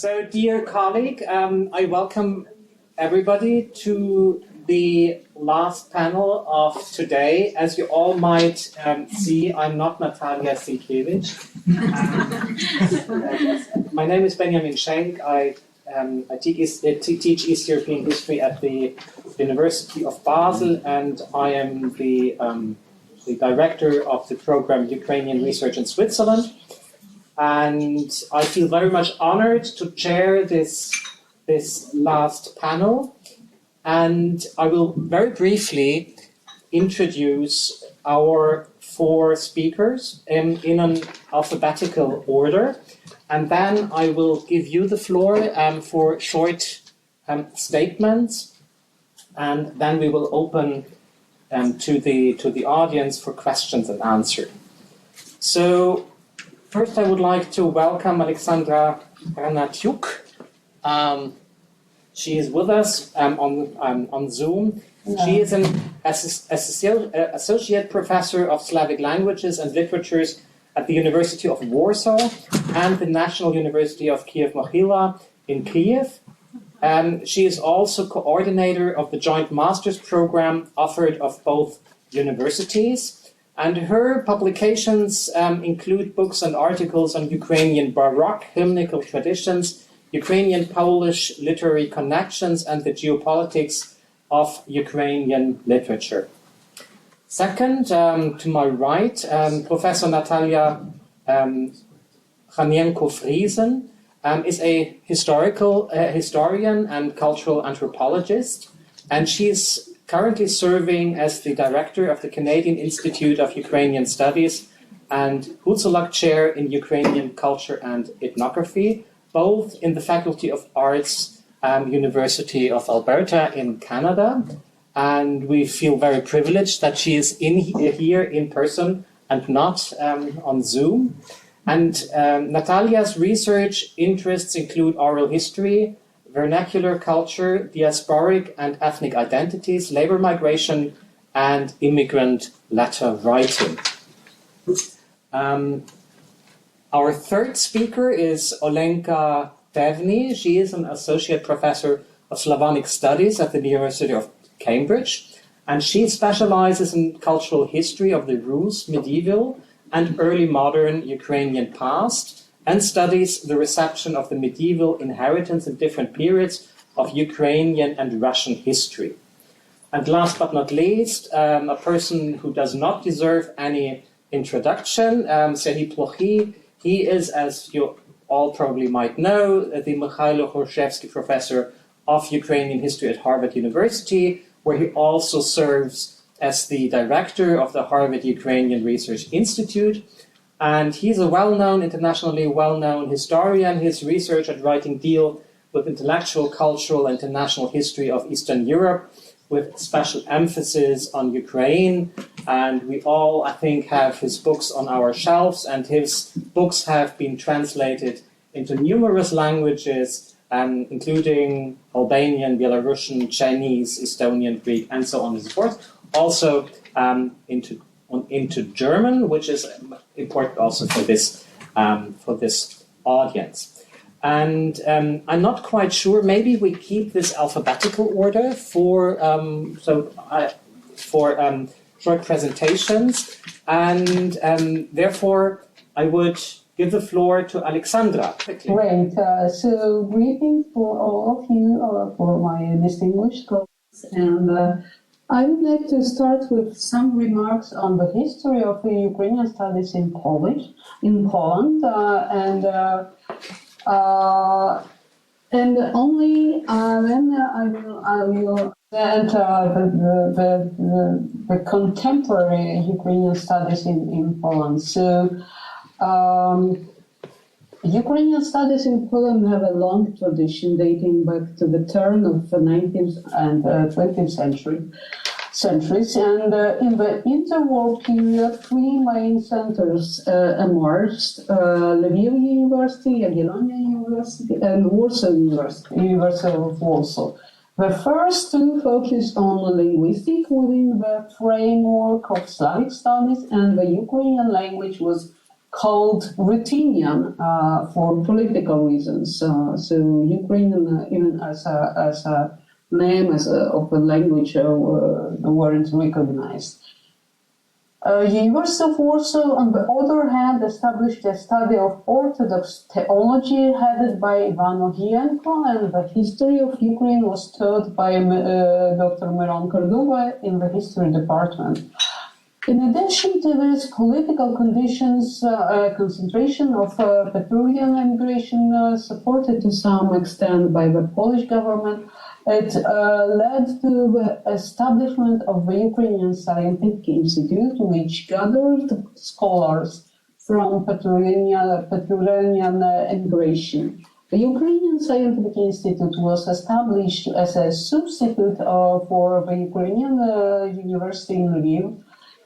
So, dear colleague, I welcome everybody to the last panel of today. As you all might see, I'm not Natalia Khanenko-Friesen. My name is Benjamin Schenk. I teach East European history at the University of Basel, and I am the director of the program Ukrainian Research in Switzerland. And I feel very much honored to chair this last panel. And I will very briefly introduce our four speakers in an alphabetical order. And then I will give you the floor for short statements. And then we will open to the audience for questions and answers. So first I would like to welcome Aleksandra Hnatiuk. She is with us on Zoom. Hello. She is an associate professor of Slavic languages and literatures at the University of Warsaw and the National University of Kiev-Mohyla in Kiev. She is also coordinator of the joint master's program offered of both universities. And her publications include books and articles on Ukrainian Baroque hymnical traditions, Ukrainian Polish literary connections, and the geopolitics of Ukrainian literature. Second, to my right, Professor Natalia Khanenko-Friesen is a historian and cultural anthropologist, and she is currently serving as the director of the Canadian Institute of Ukrainian Studies and Hutzelak Chair in Ukrainian Culture and Ethnography, both in the Faculty of Arts, University of Alberta in Canada. And we feel very privileged that she is here in person and not on Zoom. And Natalia's research interests include oral history, vernacular culture, diasporic and ethnic identities, labor migration, and immigrant letter writing. Our third speaker is Olenka Pevny. She is an associate professor of Slavonic studies at the University of Cambridge, and she specializes in cultural history of the Rus, medieval, and early modern Ukrainian past, and studies the reception of the medieval inheritance in different periods of Ukrainian and Russian history. And last but not least, a person who does not deserve any introduction, Serhii Plokhy. He is, as you all probably might know, the Mikhailo Khrushchevsky Professor of Ukrainian History at Harvard University, where he also serves as the director of the Harvard Ukrainian Research Institute. And he's a internationally well-known historian. His research and writing deal with intellectual, cultural, and international history of Eastern Europe, with special emphasis on Ukraine. And we all, I think, have his books on our shelves, and his books have been translated into numerous languages, including Albanian, Belarusian, Chinese, Estonian, Greek, and so on and so forth. Also into German, which is important also for this audience. And I'm not quite sure. Maybe we keep this alphabetical order for short presentations, and therefore I would give the floor to Aleksandra. Great. So greetings for all of you, for my distinguished colleagues, and I would like to start with some remarks on the history of the Ukrainian studies in Poland, and only then I will add the contemporary Ukrainian studies in Poland. So Ukrainian studies in Poland have a long tradition dating back to the turn of the 19th and 20th centuries, and in the interwar period, three main centers emerged: Lviv University, Jagiellonia University, and Warsaw University of Warsaw. The first two focused on linguistics within the framework of Slavic studies, and the Ukrainian language was called Ruthenian for political reasons. So Ukrainian, even as a name of a language, weren't recognized. University of Warsaw, on the other hand, established a study of Orthodox theology headed by Anna-Lea, and the history of Ukraine was taught by Dr. Meierkort in the history department. In addition to this, political conditions, concentration of Peturian immigration supported to some extent by the Polish government, it led to the establishment of the Ukrainian Scientific Institute, which gathered scholars from Peturian immigration. The Ukrainian Scientific Institute was established as a substitute for the Ukrainian University in Lviv,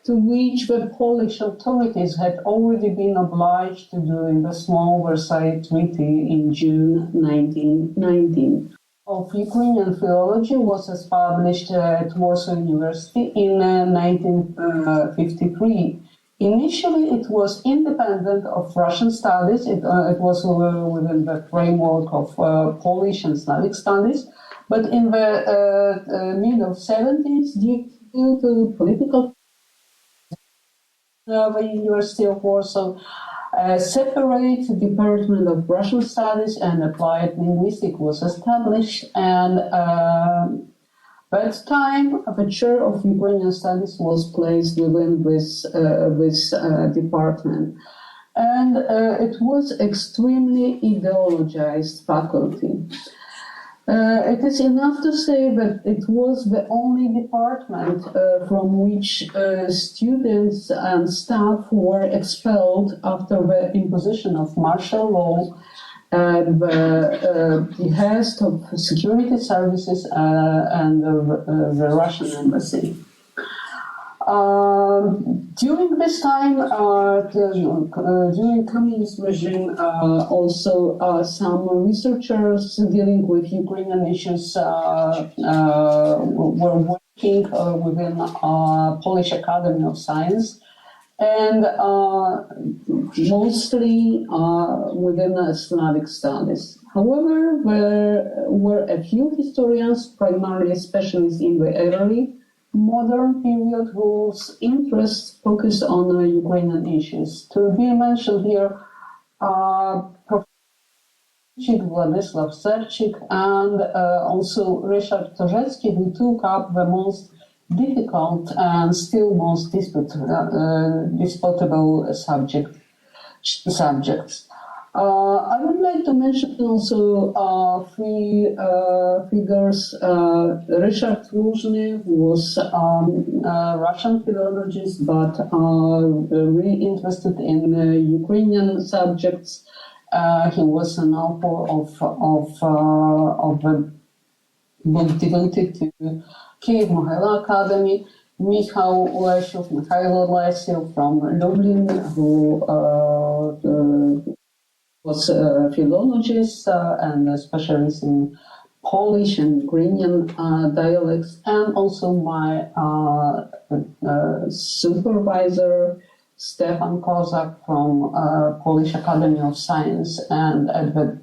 to which the Polish authorities had already been obliged to do in the Small Versailles Treaty in June 1919. Of Ukrainian Theology was established at Warsaw University in 1953. Initially, it was independent of Russian studies. It was within the framework of Polish and Slavic studies. But in the mid-70s, due to political the University of Warsaw, a separate Department of Russian Studies and Applied Linguistics was established, and that time the chair of Ukrainian Studies was placed within this department. And it was extremely ideologized faculty. It is enough to say that it was the only department from which students and staff were expelled after the imposition of martial law at the behest of security services and the Russian embassy. During this time, during communist regime, also some researchers dealing with Ukrainian issues were working within Polish Academy of Science, and mostly within Slavic studies. However, there were a few historians, primarily specialists in the early modern period, whose interests focused on Ukrainian issues. To be mentioned here, Prof. Władysław Serchik and also Ryszard Torzecki, who took up the most difficult and still most disputable subjects. I would like to mention also three figures. Ryszard Różny, who was a Russian philologist, but really interested in Ukrainian subjects. He was an author of a book devoted to Kyiv Mohyla Academy. Mikhailo Lesyov from Lublin, who was a philologist and a specialist in Polish and Ukrainian dialects, and also my supervisor, Stefan Kozak from Polish Academy of Science, and at the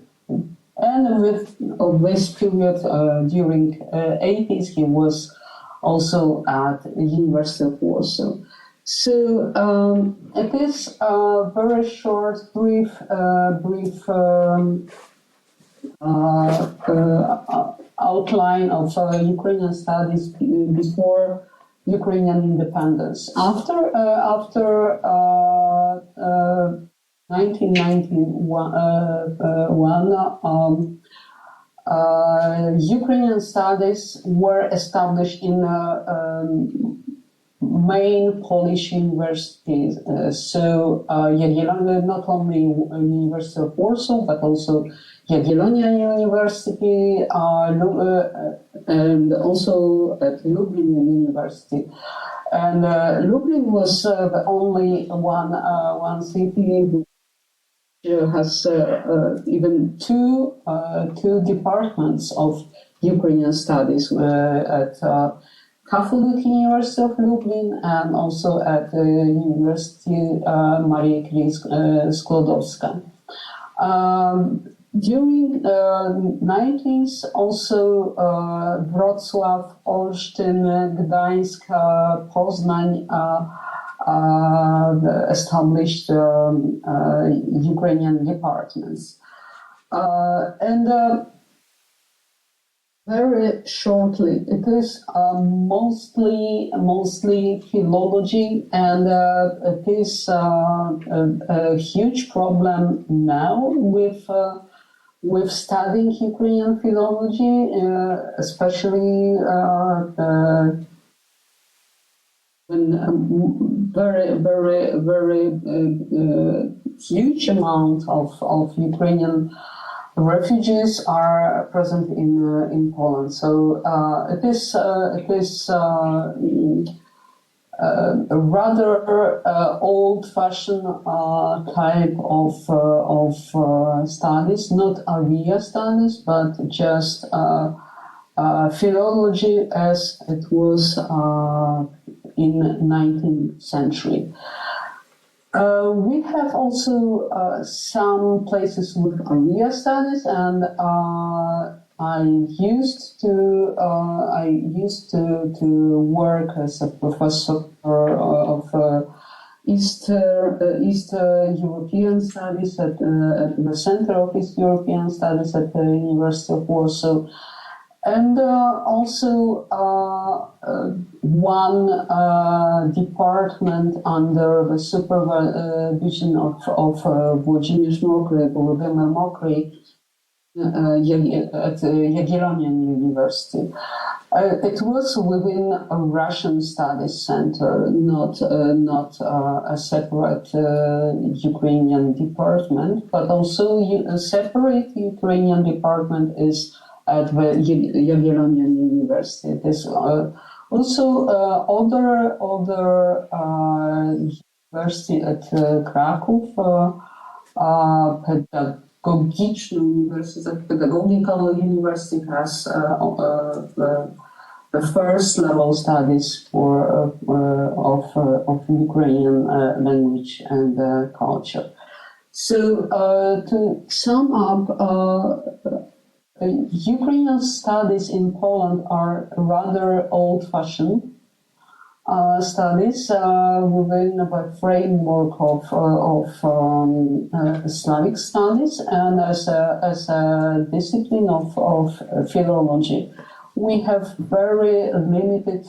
end of this period, during 80s, he was also at the University of Warsaw. So it is a very short, brief outline of Ukrainian studies before Ukrainian independence. After 1991, Ukrainian studies were established in main Polish universities. Jagiellonia, not only University of Warsaw, but also Jagiellonian University, and also at Lublin University. And Lublin was the only one city which has even two departments of Ukrainian studies at Catholic University of Lublin and also at the University Marii Skłodowska. During the 90s, also Wrocław, Olsztyn, Gdańsk, Poznań established Ukrainian departments. And very shortly, it is mostly philology, and it is a huge problem now with studying Ukrainian philology, especially when very huge amount of Ukrainian refugees are present in Poland. So it is a rather old-fashioned type of studies, not area studies, but just philology as it was in 19th century. We have also some places with area studies, and I used to work as a professor of East European Studies at the Center of East European Studies at the University of Warsaw. And also one department under the supervision of Volodymyr Mokry at Jagiellonian University. It was within a Russian Studies Center, not a separate Ukrainian department, but also a separate Ukrainian department is at the Jagiellonian University. There's also other university at Kraków, Pedagogical University has the first level studies of Ukrainian language and culture. So to sum up, Ukrainian studies in Poland are rather old-fashioned studies within the framework of Slavic studies and as a discipline of philology. We have very limited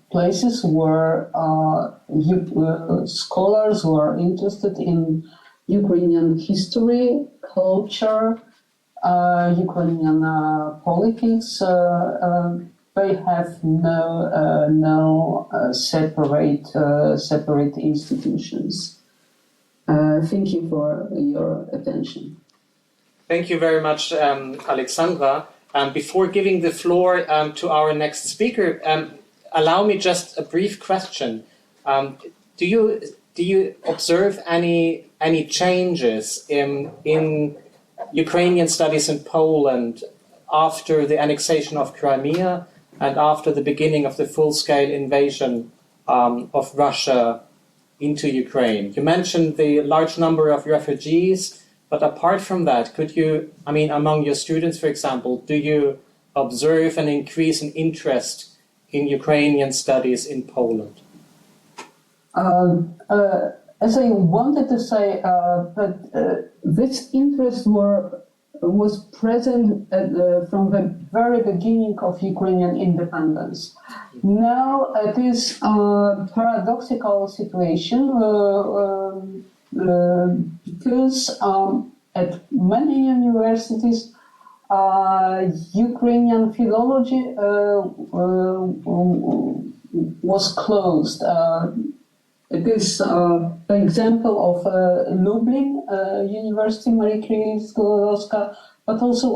places where scholars who are interested in Ukrainian history, culture, Ukrainian politics. They have no separate institutions. Thank you for your attention. Thank you very much, Aleksandra. Before giving the floor to our next speaker, allow me just a brief question. Do you observe any changes in Ukrainian studies in Poland after the annexation of Crimea and after the beginning of the full-scale invasion of Russia into Ukraine? You mentioned the large number of refugees, but apart from that, among your students, for example, do you observe an increase in interest in Ukrainian studies in Poland? As I wanted to say, that this interest was present from the very beginning of Ukrainian independence. Now it is a paradoxical situation because at many universities Ukrainian philology was closed. It is the example of Lublin University Marii Skłodowska, but also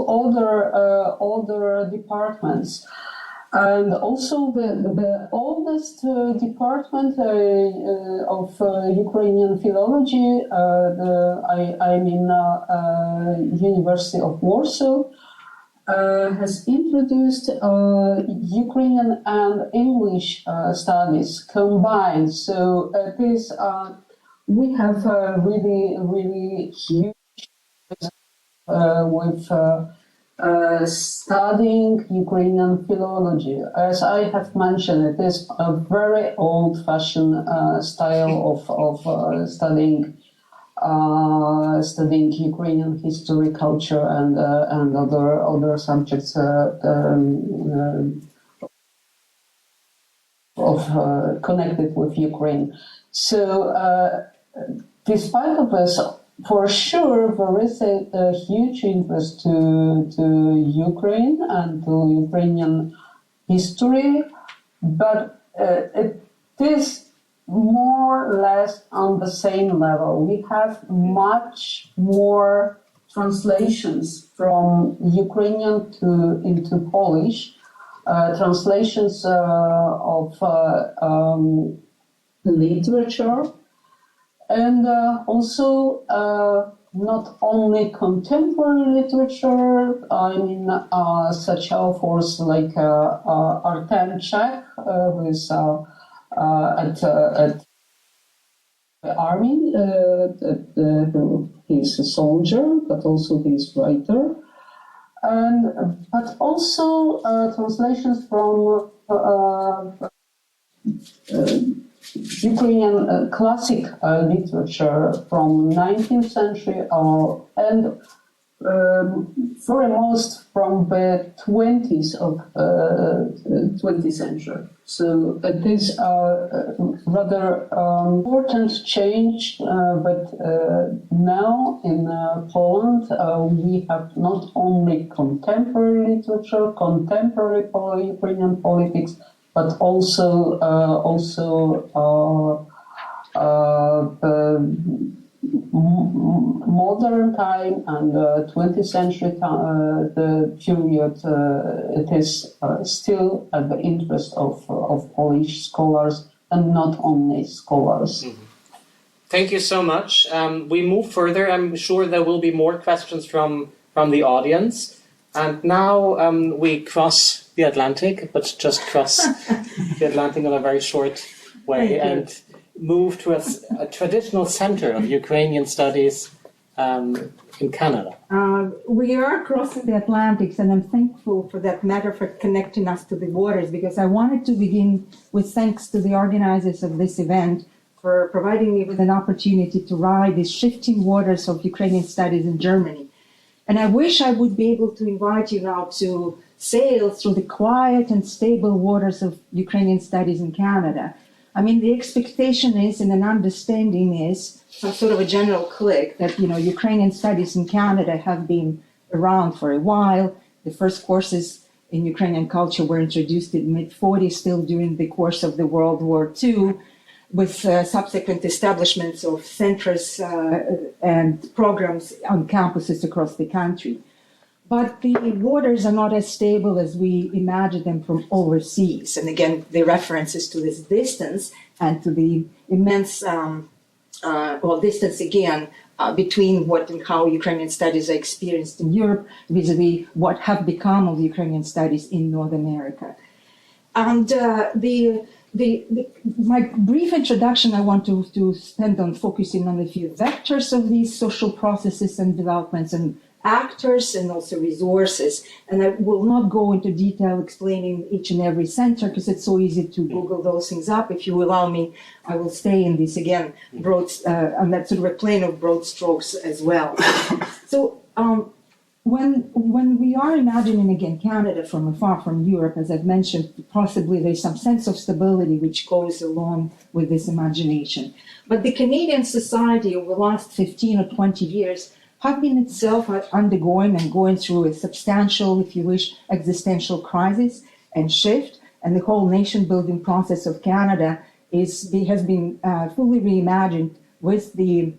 other departments. And also the oldest department of Ukrainian philology, University of Warsaw, has introduced Ukrainian and English studies combined. So it is, we have really huge with studying Ukrainian philology. As I have mentioned, it is a very old-fashioned style of studying Ukrainian history, culture, and other subjects connected with Ukraine. So, despite of this, for sure, there is a huge interest to Ukraine and to Ukrainian history, but it is more or less on the same level. We have much more translations from Ukrainian into Polish, translations of literature, and also not only contemporary literature, I mean, such authors like Artem Czech, who is at the army, he's a soldier, but also he's writer, and but also translations from Ukrainian classic literature from 19th century and foremost from the 20s of 20th century. So it is a rather important change, but now in Poland we have not only contemporary literature, contemporary Ukrainian politics, but also modern time and 20th century the period, it is still at the interest of Polish scholars and not only scholars. Mm-hmm. Thank you so much. We move further. I'm sure there will be more questions from the audience. And now we cross the Atlantic, but just cross the Atlantic in a very short way and move to a traditional center of Ukrainian studies in Canada. We are crossing the Atlantic, and I'm thankful for that matter for connecting us to the waters, because I wanted to begin with thanks to the organizers of this event for providing me with an opportunity to ride the shifting waters of Ukrainian studies in Germany. And I wish I would be able to invite you now to sail through the quiet and stable waters of Ukrainian studies in Canada. I mean, the expectation is and an understanding is some sort of a general click that, Ukrainian studies in Canada have been around for a while. The first courses in Ukrainian culture were introduced in the mid-40s, still during the course of the World War II, with subsequent establishments of centers and programs on campuses across the country. But the waters are not as stable as we imagine them from overseas. And again, the references to this distance and to the immense distance again between what and how Ukrainian studies are experienced in Europe vis-a-vis what have become of Ukrainian studies in North America. And my brief introduction, I want to spend on focusing on a few vectors of these social processes and developments and actors and also resources. And I will not go into detail explaining each and every center because it's so easy to Google those things up. If you allow me, I will stay in this again, on that sort of a plane of broad strokes as well. So when we are imagining again Canada from afar from Europe, as I've mentioned, possibly there's some sense of stability which goes along with this imagination. But the Canadian society over the last 15 or 20 years have been itself undergoing and going through a substantial, if you wish, existential crisis and shift. And the whole nation-building process of Canada has been fully reimagined with the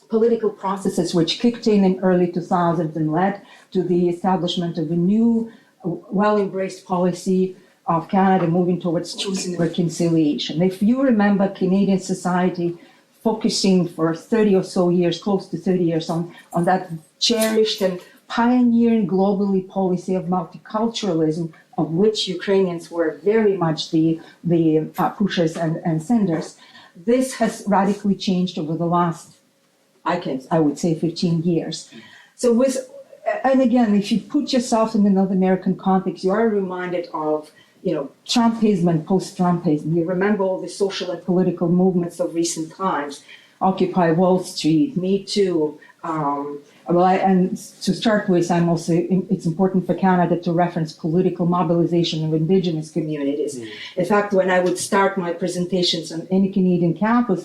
political processes which kicked in early 2000s and led to the establishment of a new, well-embraced policy of Canada moving towards truth and reconciliation. If you remember Canadian society focusing for 30 or so years, close to 30 years, on that cherished and pioneering globally policy of multiculturalism, of which Ukrainians were very much the pushers and senders. This has radically changed over the last, I would say, 15 years. So and again, if you put yourself in the North American context, you are reminded of, Trumpism and post-Trumpism. You remember all the social and political movements of recent times, Occupy Wall Street, Me Too. And to start with, it's important for Canada to reference political mobilization of Indigenous communities. In fact, when I would start my presentations on any Canadian campus,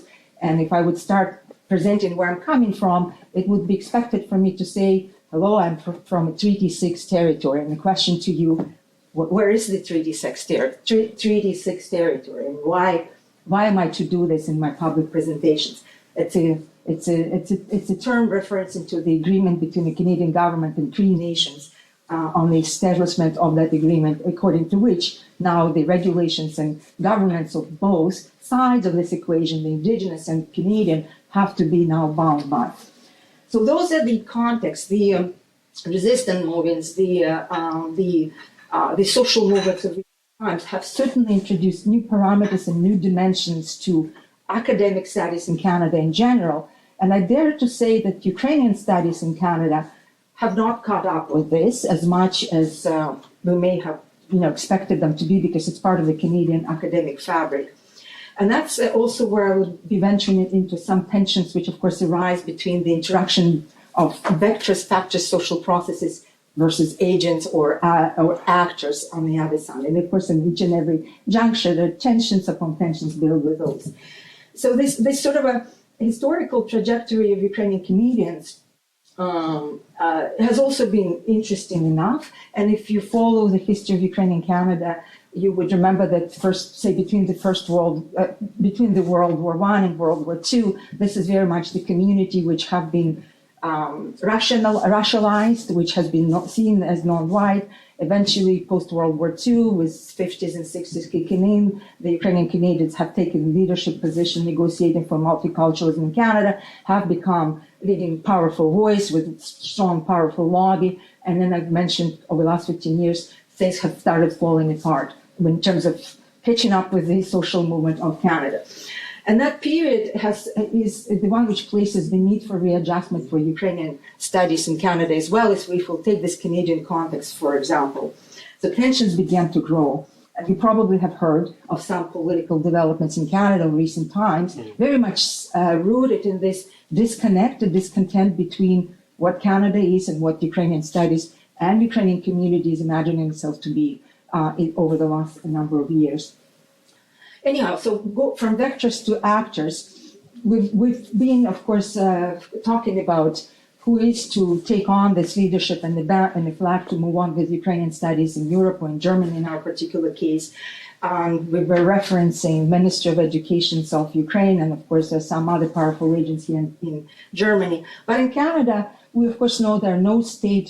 and if I would start presenting where I'm coming from, it would be expected for me to say, hello, I'm from a Treaty 6 territory. And the question to you, where is the Treaty 6 territory? And why am I to do this in my public presentations? It's a term referencing to the agreement between the Canadian government and Cree nations on the establishment of that agreement, according to which now the regulations and governance of both sides of this equation, the Indigenous and Canadian, have to be now bound by. So those are the contexts, the resistance movements, the social movements of recent times have certainly introduced new parameters and new dimensions to academic studies in Canada in general. And I dare to say that Ukrainian studies in Canada have not caught up with this as much as we may have expected them to be, because it's part of the Canadian academic fabric. And that's also where I would be venturing into some tensions, which of course arise between the interaction of vectors, factors, social processes versus agents or actors on the other side. And of course, in each and every juncture, there are tensions upon tensions built with those. So this sort of a historical trajectory of Ukrainian Canadians has also been interesting enough. And if you follow the history of Ukrainian Canada, you would remember that between the World War I and World War II, this is very much the community which have been racialized, which has been seen as non-white. Eventually, post-World War II, with 50s and 60s kicking in, the Ukrainian Canadians have taken leadership position negotiating for multiculturalism in Canada, have become leading powerful voice with strong, powerful lobby. And then I've mentioned over the last 15 years, things have started falling apart in terms of catching up with the social movement of Canada. And that period is the one which places the need for readjustment for Ukrainian studies in Canada, as well as if we'll take this Canadian context, for example. The tensions began to grow. And you probably have heard of some political developments in Canada in recent times, very much rooted in this discontent between what Canada is and what Ukrainian studies and Ukrainian communities imagining themselves to be over the last number of years. Anyhow, so go from vectors to actors. We've been, of course, talking about who is to take on this leadership and the flag to move on with Ukrainian studies in Europe or in Germany in our particular case. We were referencing Ministry of Education of Ukraine, and of course there's some other powerful agency in Germany. But in Canada, we of course know there are no state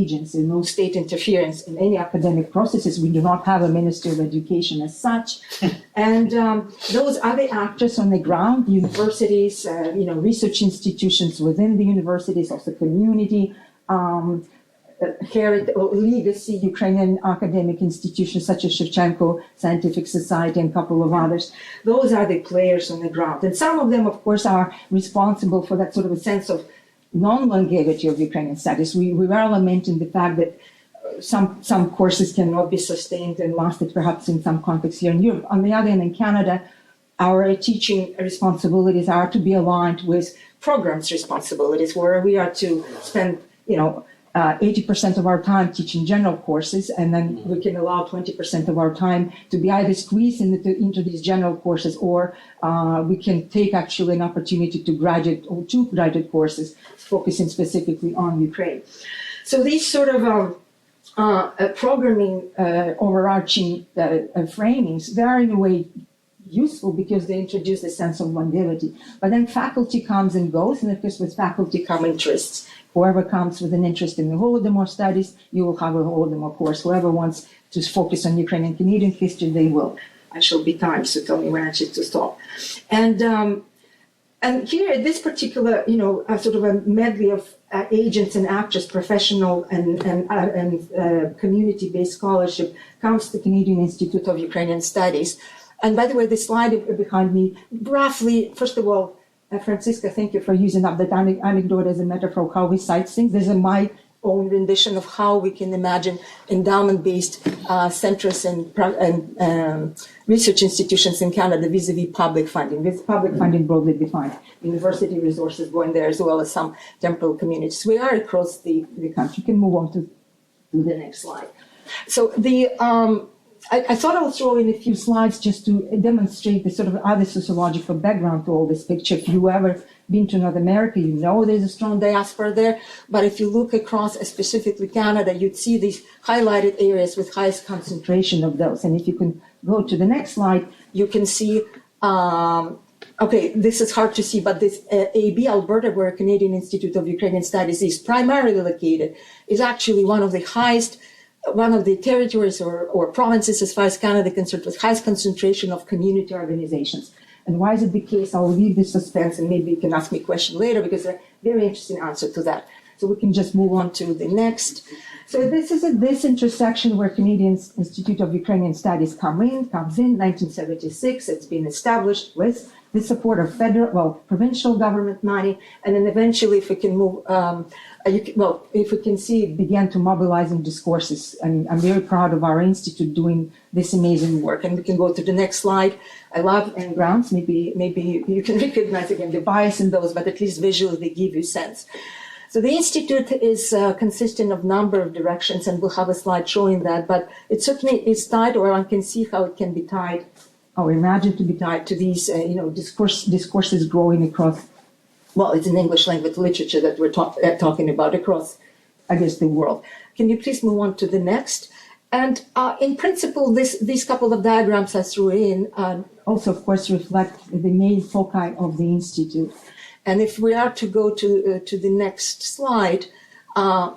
agency, no state interference in any academic processes. We do not have a Ministry of Education as such. And those other actors on the ground, universities, research institutions within the universities of the community, legacy Ukrainian academic institutions such as Shevchenko Scientific Society and a couple of others. Those are the players on the ground. And some of them, of course, are responsible for that sort of a sense of non-longevity of Ukrainian studies. We were lamenting the fact that some courses cannot be sustained and lasted perhaps in some contexts here in Europe. On the other hand, in Canada, our teaching responsibilities are to be aligned with programs responsibilities, where we are to spend, 80% of our time teaching general courses, and then we can allow 20% of our time to be either squeezed into these general courses, or we can take actually an opportunity to graduate or two graduate courses focusing specifically on Ukraine. So these sort of programming overarching framings, they are in a way useful because they introduce a sense of longevity. But then faculty comes and goes, and of course with faculty come interests. Whoever comes with an interest in the Holodomor studies, you will have a Holodomor course. Whoever wants to focus on Ukrainian Canadian history, they will. I shall be timed, so tell me when I should to stop. And here, this particular, sort of a medley of agents and actors, professional and community-based scholarship comes to Canadian Institute of Ukrainian Studies. And by the way, the slide behind me, roughly, first of all, Francisca, thank you for using up that anecdote as a metaphor of how we cite things. There's my own rendition of how we can imagine endowment-based centers and research institutions in Canada vis-a-vis public funding, with public funding broadly defined, university resources going there as well as some temporal communities. We are across the country. You can move on to the next slide. So I thought I would throw in a few slides just to demonstrate the sort of other sociological background to all this picture. If you ever been to North America, you know there's a strong diaspora there. But if you look across, specifically Canada, you'd see these highlighted areas with highest concentration of those. And if you can go to the next slide, you can see, okay, this is hard to see, but this AB, Alberta, where Canadian Institute of Ukrainian Studies is primarily located, is actually one of the highest, one of the territories or provinces as far as Canada is concerned with highest concentration of community organizations. And why is it the case? I'll leave this suspense and maybe you can ask me a question later because there's a very interesting answer to that. So we can just move on to the next. So this is this intersection where Canadian Institute of Ukrainian Studies comes in, 1976. It's been established with the support of provincial government money. And then eventually, if we can move, if we can see, it began to mobilize in discourses. And I'm very proud of our institute doing this amazing work. And we can go to the next slide. I love and grounds. Maybe you can recognize again the bias in those, but at least visually they give you sense. So the institute is consisting of a number of directions, and we'll have a slide showing that. But it certainly is tied, or one can see how it can be tied, or imagined to be tied to these, discourses growing across. Well, it's an English language literature that we're talking about across, I guess, the world. Can you please move on to the next? And in principle, these couple of diagrams I threw in also, of course, reflect the main foci of the institute. And if we are to go to the next slide,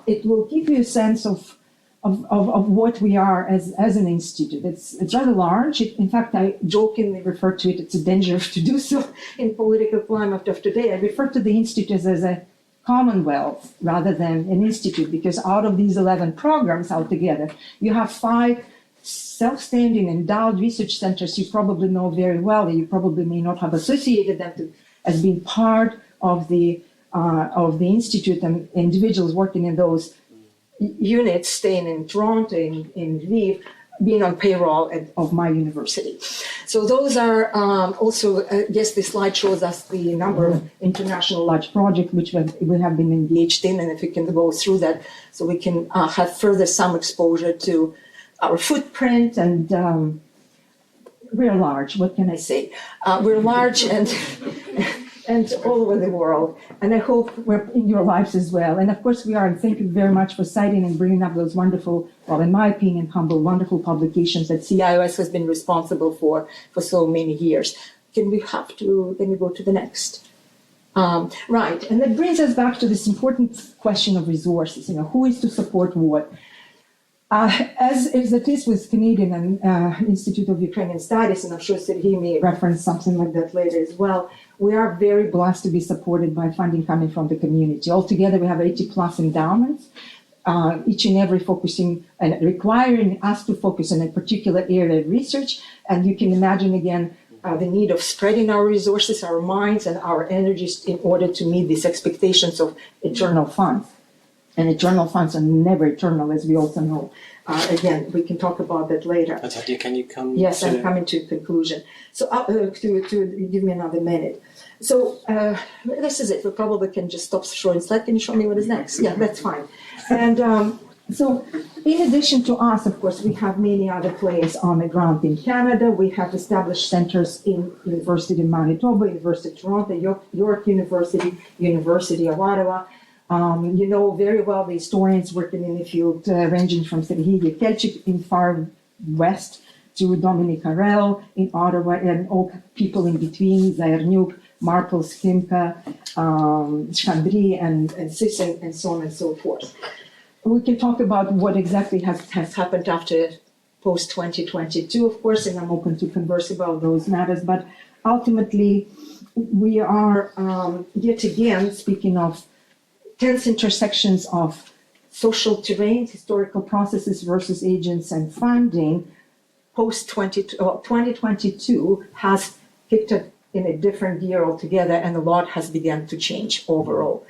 it will give you a sense of what we are as an institute. It's rather large. In fact, I jokingly refer to it. It's a danger to do so in political climate of today. I refer to the institute as a commonwealth rather than an institute, because out of these 11 programs altogether, you have 5 self-standing endowed research centers you probably know very well. You probably may not have associated them as being part of the institute, and individuals working in those units, staying in Toronto, in Lviv, being on payroll of my university. So those are also, I guess the slide shows us the number of international large projects which we have been engaged in, and if we can go through that so we can have further some exposure to our footprint. And we're large, what can I say? We're large and all over the world. And I hope we're in your lives as well. And of course we are, and thank you very much for citing and bringing up those wonderful, well, in my opinion, humble, wonderful publications that CIOS has been responsible for so many years. Can we go to the next? Right, and that brings us back to this important question of resources. Who is to support what? As it is with Canadian Institute of Ukrainian Studies, and I'm sure Serhii may reference something like that later as well, we are very blessed to be supported by funding coming from the community. Altogether, we have 80 plus endowments, each and every focusing and requiring us to focus on a particular area of research. And you can imagine, again, the need of spreading our resources, our minds, and our energies in order to meet these expectations of eternal funds. And eternal funds are never eternal, as we also know. Again, we can talk about that later. Natalia, can you come? Yes, I'm coming to conclusion. So to give me another minute. So this is it. We probably can just stop showing slide. Can you show me what is next? Yeah, that's fine. And so in addition to us, of course, we have many other players on the ground in Canada. We have established centers in University of Manitoba, University of Toronto, York University, University of Ottawa. You know very well the historians working in the field, ranging from Serhii Plokhy in far west to Dominic Harel in Ottawa, and all people in between, Hnatiuk, Marple, Skimka, Chandri, and Sisson, and so on and so forth. We can talk about what exactly has happened after post-2022, of course, and I'm open to converse about those matters, but ultimately we are, yet again, speaking of tense intersections of social terrains, historical processes versus agents and funding, post-2022 has picked up in a different gear altogether, and a lot has begun to change overall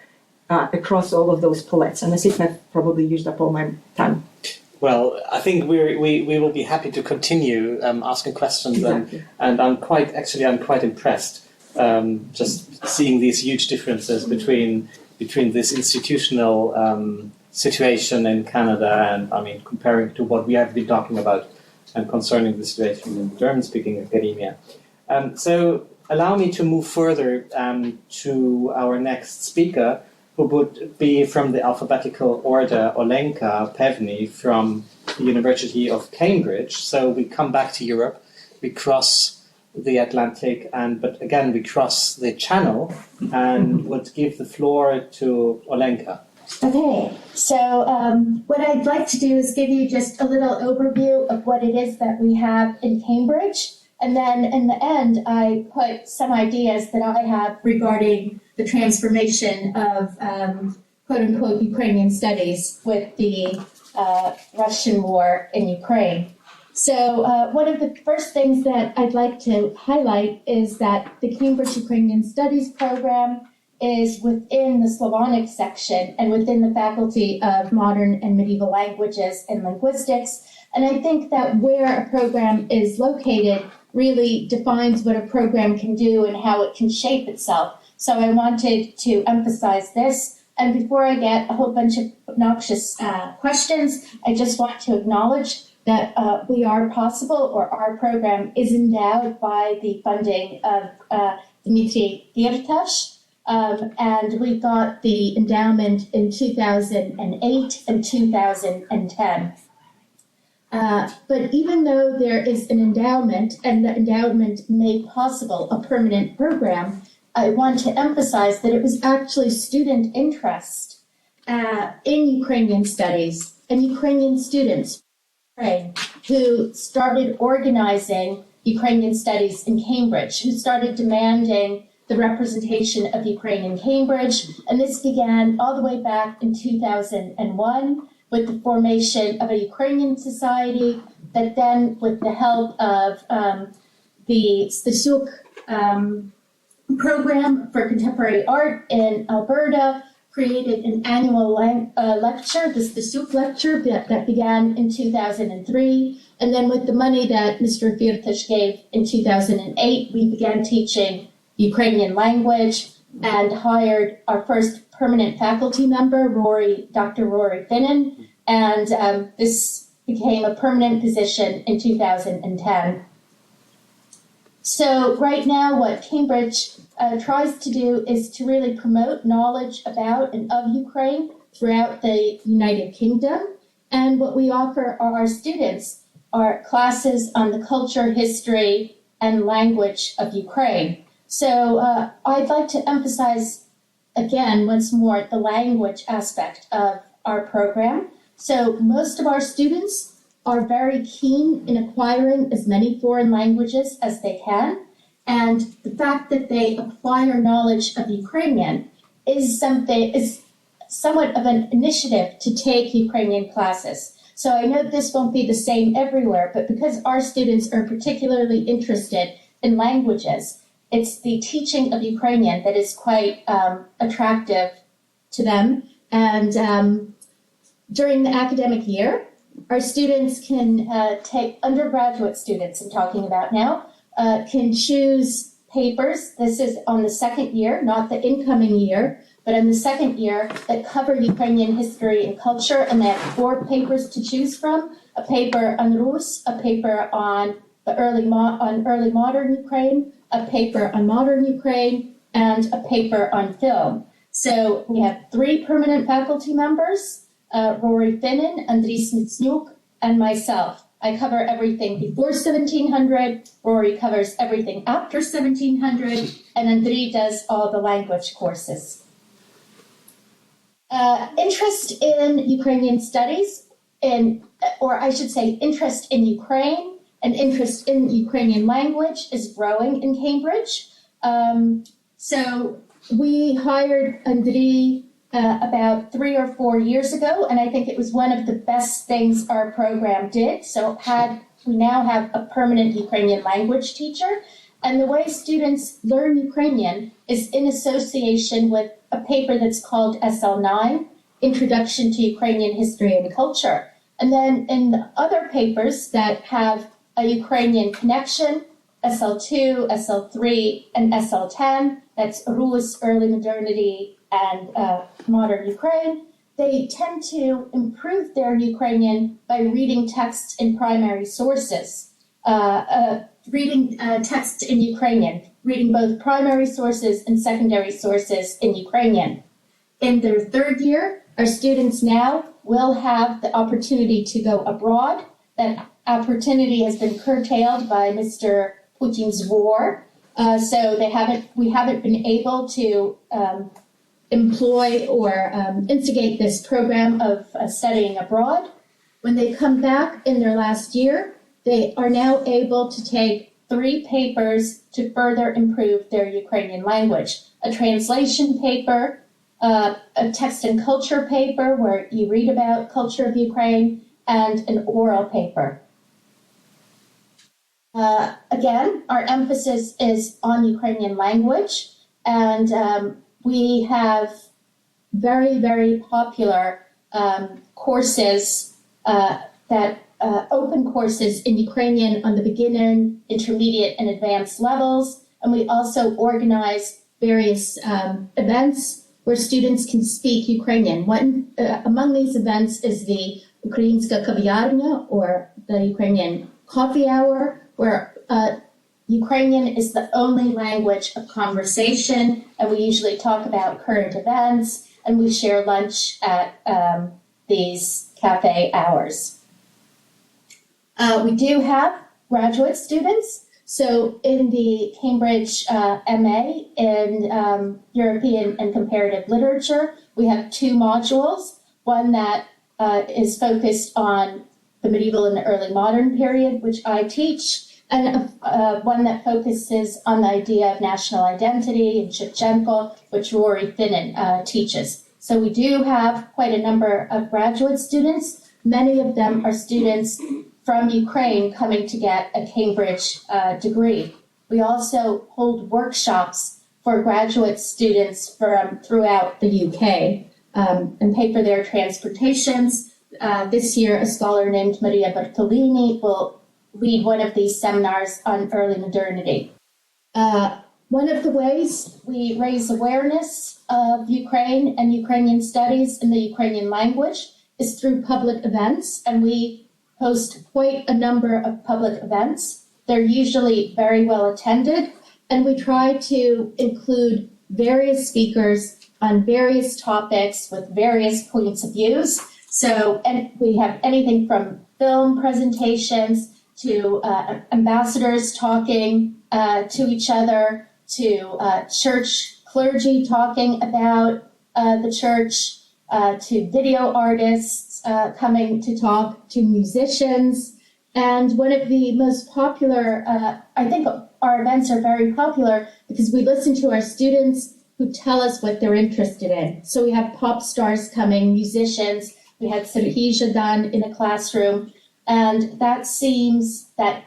across all of those palettes. And I think I've probably used up all my time. Well, I think we will be happy to continue asking questions, Exactly. and I'm quite impressed just seeing these huge differences between this institutional situation in Canada and, I mean, comparing to what we have been talking about and concerning the situation in German-speaking academia. So allow me to move further to our next speaker, who would be from the alphabetical order Olenka Pevny from the University of Cambridge. So we come back to Europe, we cross the Atlantic, but again we cross the Channel, and would give the floor to Olenka. Okay, so what I'd like to do is give you just a little overview of what it is that we have in Cambridge, and then in the end I put some ideas that I have regarding the transformation of quote-unquote Ukrainian studies with the Russian war in Ukraine. So one of the first things that I'd like to highlight is that the Cambridge Ukrainian Studies program is within the Slavonic section and within the Faculty of Modern and Medieval Languages and Linguistics. And I think that where a program is located really defines what a program can do and how it can shape itself. So I wanted to emphasize this. And before I get a whole bunch of obnoxious questions, I just want to acknowledge that we are possible, or our program is endowed by the funding of Dmitry Firtash. And we got the endowment in 2008 and 2010. But even though there is an endowment, and the endowment made possible a permanent program, I want to emphasize that it was actually student interest in Ukrainian studies and Ukrainian students who started organizing Ukrainian studies in Cambridge, who started demanding the representation of Ukraine in Cambridge. And this began all the way back in 2001 with the formation of a Ukrainian society that then, with the help of the Stasuk program for contemporary art in Alberta, created an annual lecture, the Stasuk lecture, that began in 2003. And then with the money that Mr. Firtash gave in 2008, we began teaching Ukrainian language and hired our first permanent faculty member, Dr. Rory Finnan, and this became a permanent position in 2010. So right now what Cambridge tries to do is to really promote knowledge about and of Ukraine throughout the United Kingdom. And what we offer our students are classes on the culture, history, and language of Ukraine. So I'd like to emphasize again, once more, the language aspect of our program. So most of our students are very keen in acquiring as many foreign languages as they can. And the fact that they acquire knowledge of Ukrainian is somewhat of an initiative to take Ukrainian classes. So I know this won't be the same everywhere, but because our students are particularly interested in languages, it's the teaching of Ukrainian that is quite attractive to them. And during the academic year, our students can take, undergraduate students I'm talking about now, can choose papers. This is on the second year, not the incoming year, but in the second year that cover Ukrainian history and culture. And they have 4 papers to choose from: a paper on Rus, a paper on the early modern Ukraine, a paper on modern Ukraine, and a paper on film. So we have 3 permanent faculty members, Rory Finnan, Andriy Smitsnyuk, and myself. I cover everything before 1700, Rory covers everything after 1700, and Andriy does all the language courses. Interest in Ukrainian studies, or I should say interest in Ukraine and interest in Ukrainian language is growing in Cambridge. So we hired Andriy about 3 or 4 years ago, and I think it was one of the best things our program did. So we now have a permanent Ukrainian language teacher, and the way students learn Ukrainian is in association with a paper that's called SL9, Introduction to Ukrainian History and Culture. And then in the other papers that have a Ukrainian connection, SL2, SL3, and SL10, that's Rus, Early Modernity, and Modern Ukraine, they tend to improve their Ukrainian by reading texts in primary sources, reading texts in Ukrainian, reading both primary sources and secondary sources in Ukrainian. In their third year, our students now will have the opportunity to go abroad. That opportunity has been curtailed by Mr. Putin's war, so we haven't been able to employ or instigate this program of studying abroad. When they come back in their last year, they are now able to take 3 papers to further improve their Ukrainian language. A translation paper, a text and culture paper where you read about culture of Ukraine, and an oral paper. Again, our emphasis is on Ukrainian language, and we have very, very popular courses open courses in Ukrainian on the beginning, intermediate, and advanced levels. And we also organize various events where students can speak Ukrainian. One among these events is the Українська кав'ярня, or the Ukrainian coffee hour, where Ukrainian is the only language of conversation, and we usually talk about current events, and we share lunch at these cafe hours. We do have graduate students. So in the Cambridge MA in European and Comparative Literature, we have 2 modules, one that is focused on the medieval and the early modern period, which I teach, and one that focuses on the idea of national identity and Shevchenko, which Rory Finnan teaches. So we do have quite a number of graduate students. Many of them are students from Ukraine coming to get a Cambridge degree. We also hold workshops for graduate students from throughout the UK and pay for their transportations. This year, a scholar named Maria Bertolini will lead one of these seminars on early modernity. One of the ways we raise awareness of Ukraine and Ukrainian studies in the Ukrainian language is through public events, and we host quite a number of public events. They're usually very well attended, and we try to include various speakers on various topics with various points of views. So, and we have anything from film presentations to ambassadors talking to each other, to church clergy talking about the church, to video artists coming to talk, to musicians. And one of the most popular, I think our events are very popular because we listen to our students who tell us what they're interested in. So we have pop stars coming, musicians. We had Serhii done in a classroom. And that seems that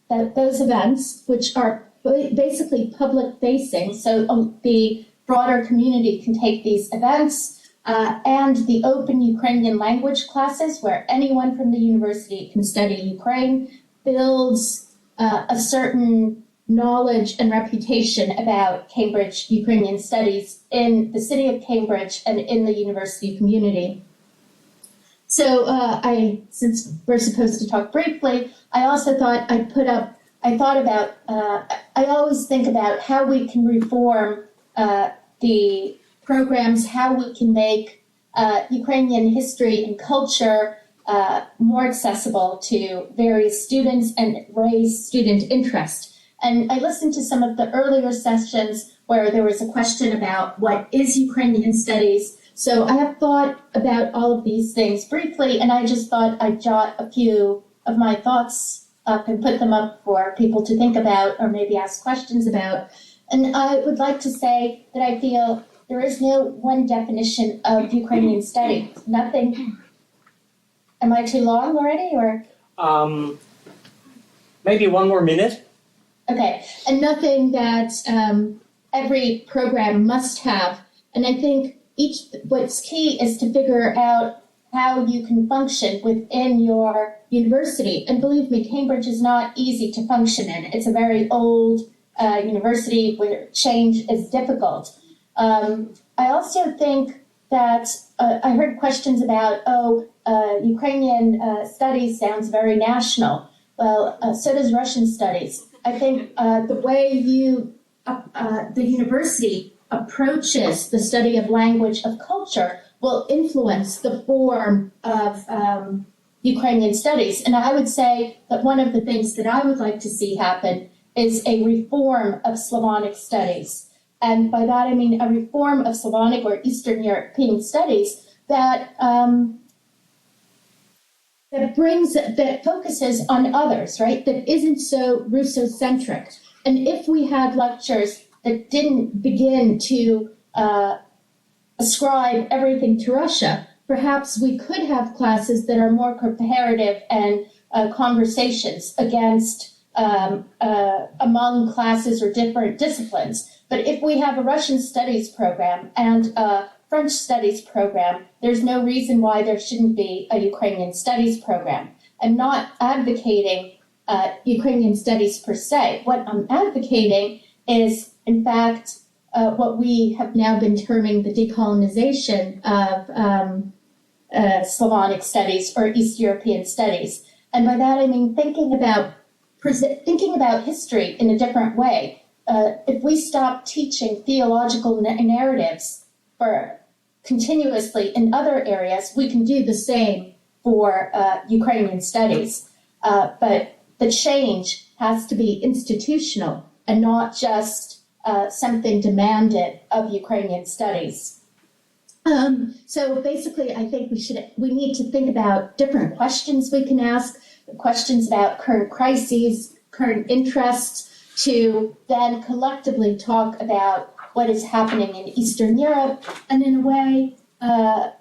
those events, which are basically public facing, so the broader community can take these events, and the open Ukrainian language classes where anyone from the university can study Ukraine, builds a certain knowledge and reputation about Cambridge Ukrainian studies in the city of Cambridge and in the university community. So since we're supposed to talk briefly, I also thought I always think about how we can reform the programs, how we can make Ukrainian history and culture more accessible to various students and raise student interest. And I listened to some of the earlier sessions where there was a question about what is Ukrainian studies. So I have thought about all of these things briefly, and I just thought I'd jot a few of my thoughts up and put them up for people to think about or maybe ask questions about. And I would like to say that I feel there is no one definition of Ukrainian study. Nothing. Am I too long already, or? Maybe one more minute. Okay, and nothing that every program must have. And I think what's key is to figure out how you can function within your university. And believe me, Cambridge is not easy to function in. It's a very old university where change is difficult. I also think that I heard questions about, Ukrainian studies sounds very national. Well, so does Russian studies. I think the way the university approaches the study of language, of culture, will influence the form of Ukrainian studies. And I would say that one of the things that I would like to see happen is a reform of Slavonic studies. And by that I mean a reform of Slavonic or Eastern European studies that focuses on others, right? That isn't so Russocentric. And if we had lectures that didn't begin to ascribe everything to Russia, perhaps we could have classes that are more comparative and conversations against among classes or different disciplines. But if we have a Russian studies program and a French studies program, there's no reason why there shouldn't be a Ukrainian studies program. I'm not advocating Ukrainian studies per se. What I'm advocating is, in fact, what we have now been terming the decolonization of Slavonic studies or East European studies. And by that I mean thinking about history in a different way. If we stop teaching theological narratives for continuously in other areas, we can do the same for Ukrainian studies. But the change has to be institutional and not just something demanded of Ukrainian studies. So basically, I think we need to think about different questions we can ask, questions about current crises, current interests, to then collectively talk about what is happening in Eastern Europe, and in a way, to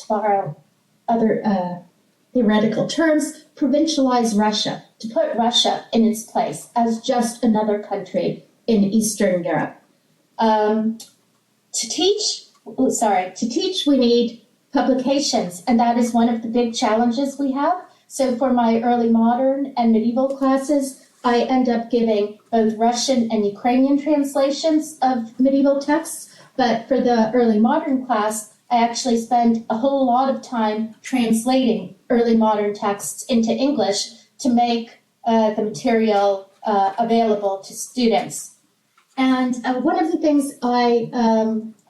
borrow other theoretical terms, provincialize Russia, to put Russia in its place as just another country in Eastern Europe. To teach, we need publications, and that is one of the big challenges we have. So for my early modern and medieval classes, I end up giving both Russian and Ukrainian translations of medieval texts, but for the early modern class, I actually spend a whole lot of time translating early modern texts into English to make the material available to students. And one of the things I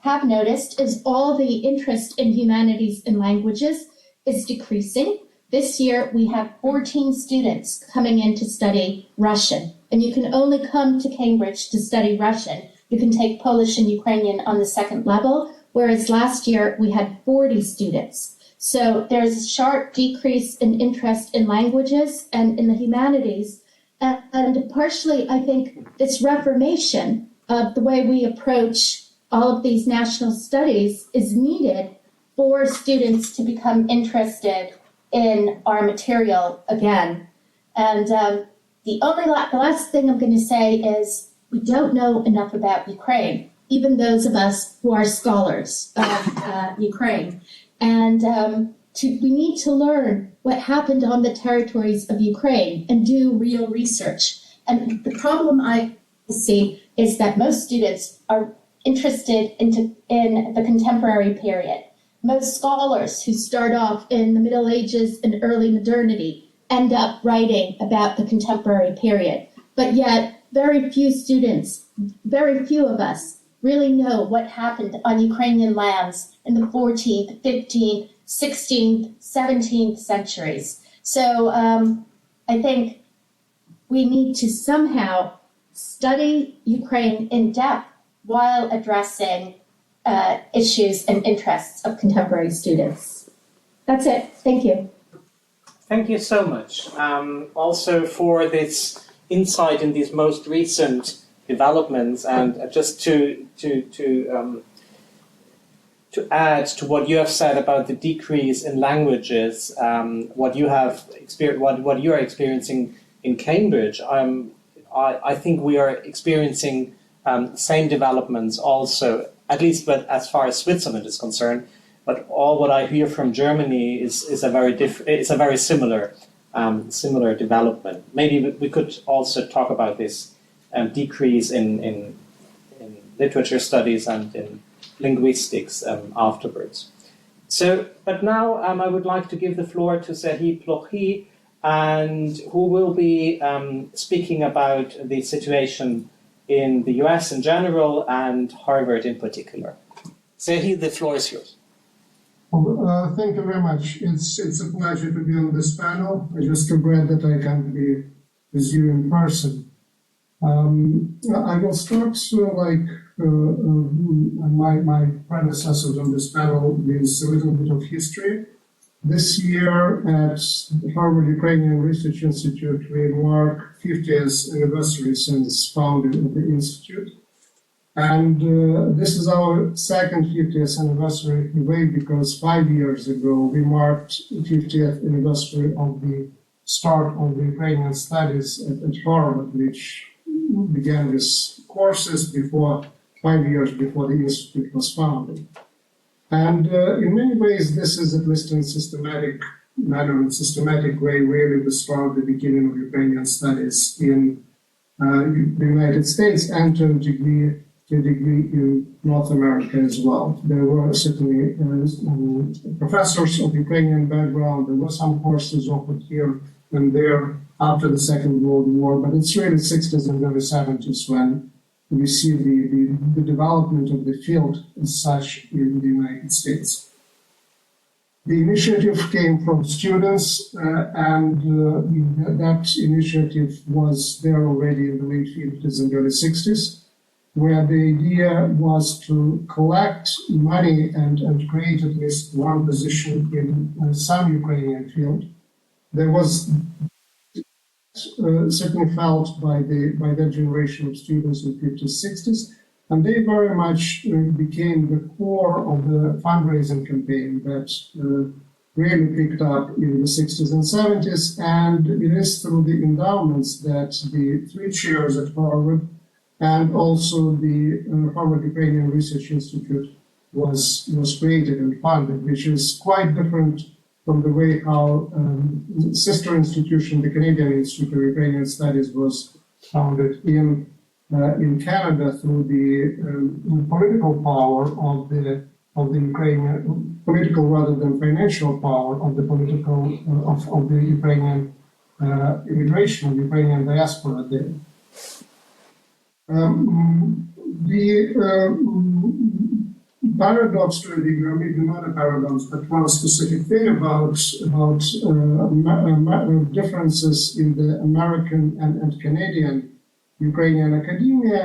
have noticed is all the interest in humanities and languages is decreasing. This year, we have 14 students coming in to study Russian, and you can only come to Cambridge to study Russian. You can take Polish and Ukrainian on the second level, whereas last year we had 40 students. So there's a sharp decrease in interest in languages and in the humanities, and partially, I think, this reformation of the way we approach all of these national studies is needed for students to become interested in our material again. And the last thing I'm going to say is we don't know enough about Ukraine, even those of us who are scholars of Ukraine. And we need to learn what happened on the territories of Ukraine and do real research. And the problem I see is that most students are interested in the contemporary period. Most scholars who start off in the Middle Ages and early modernity end up writing about the contemporary period. But yet, very few students, very few of us, really know what happened on Ukrainian lands in the 14th, 15th, 16th, 17th centuries. So I think we need to somehow study Ukraine in depth while addressing issues and interests of contemporary students. That's it. Thank you. Thank you so much. Also for this insight in these most recent developments, and just to to add to what you have said about the decrease in languages, what you have what you are experiencing in Cambridge. I think we are experiencing same developments also, at least as far as Switzerland is concerned. But all what I hear from Germany is a very similar development. Maybe we could also talk about this decrease in literature studies and in linguistics afterwards. So, but now I would like to give the floor to Serhii Plokhy, and who will be speaking about the situation in the US in general and Harvard in particular. Serhii, the floor is yours. Well, thank you very much. It's a pleasure to be on this panel. I'm just glad that I can be with you in person. I will start like my predecessors on this panel with a little bit of history. This year at Harvard Ukrainian Research Institute, we mark 50th anniversary since founding of the institute. And this is our second 50th anniversary in a way, because 5 years ago we marked 50th anniversary of the start of the Ukrainian studies at Harvard, which began with courses 5 years before the institute was founded. And in many ways, this is, at least in systematic manner and systematic way, really the start, the beginning of Ukrainian studies in the United States, and to a degree in North America as well. There were certainly professors of Ukrainian background. There were some courses offered here and there after the Second World War, but it's really 60s and early 70s when we see the development of the field as such in the United States. The initiative came from students, and that initiative was there already in the late 50s and early 60s, where the idea was to collect money and create at least one position in some Ukrainian field. There was certainly felt by that generation of students in the 50s, 60s, and they very much became the core of the fundraising campaign that really picked up in the 60s and 70s, and it is through the endowments that the 3 chairs at Harvard and also the Harvard Ukrainian Research Institute was created and funded, which is quite different from the way how sister institution, the Canadian Institute of Ukrainian Studies, was founded in Canada through the political power of the Ukrainian, political rather than financial power of the political of the Ukrainian immigration, of the Ukrainian diaspora there. Paradox to a degree, or maybe not a paradox, but one specific thing about differences in the American and Canadian Ukrainian academia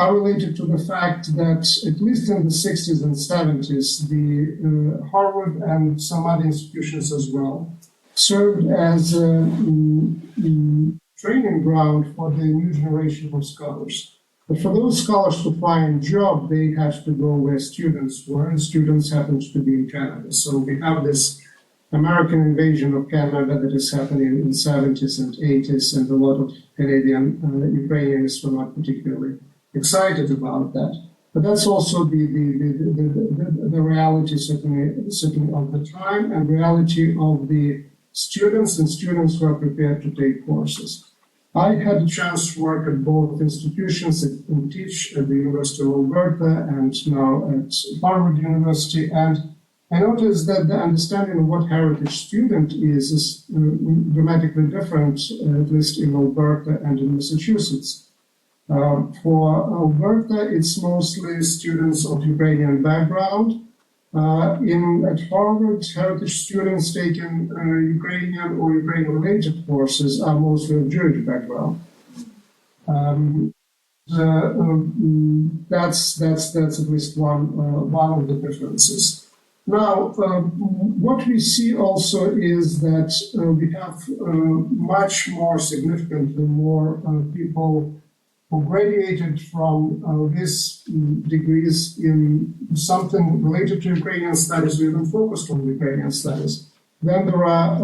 are related to the fact that, at least in the 60s and 70s, the Harvard and some other institutions as well served as a training ground for the new generation of scholars. But for those scholars to find a job, they had to go where students were, and students happened to be in Canada. So we have this American invasion of Canada that is happening in the 70s and 80s, and a lot of Canadian Ukrainians were not particularly excited about that. But that's also the reality, certainly of the time, and reality of the students and students who are prepared to take courses. I had a chance to work at both institutions and teach at the University of Alberta and now at Harvard University, and I noticed that the understanding of what heritage student is dramatically different, at least in Alberta and in Massachusetts. For Alberta, it's mostly students of Ukrainian background. At Harvard, heritage students taking Ukrainian or Ukrainian-related courses are mostly of Jewish background. That's at least one of the differences. Now, what we see also is that we have much more significantly more people who graduated from these degrees in something related to Ukrainian studies, or even focused on Ukrainian studies. Then there are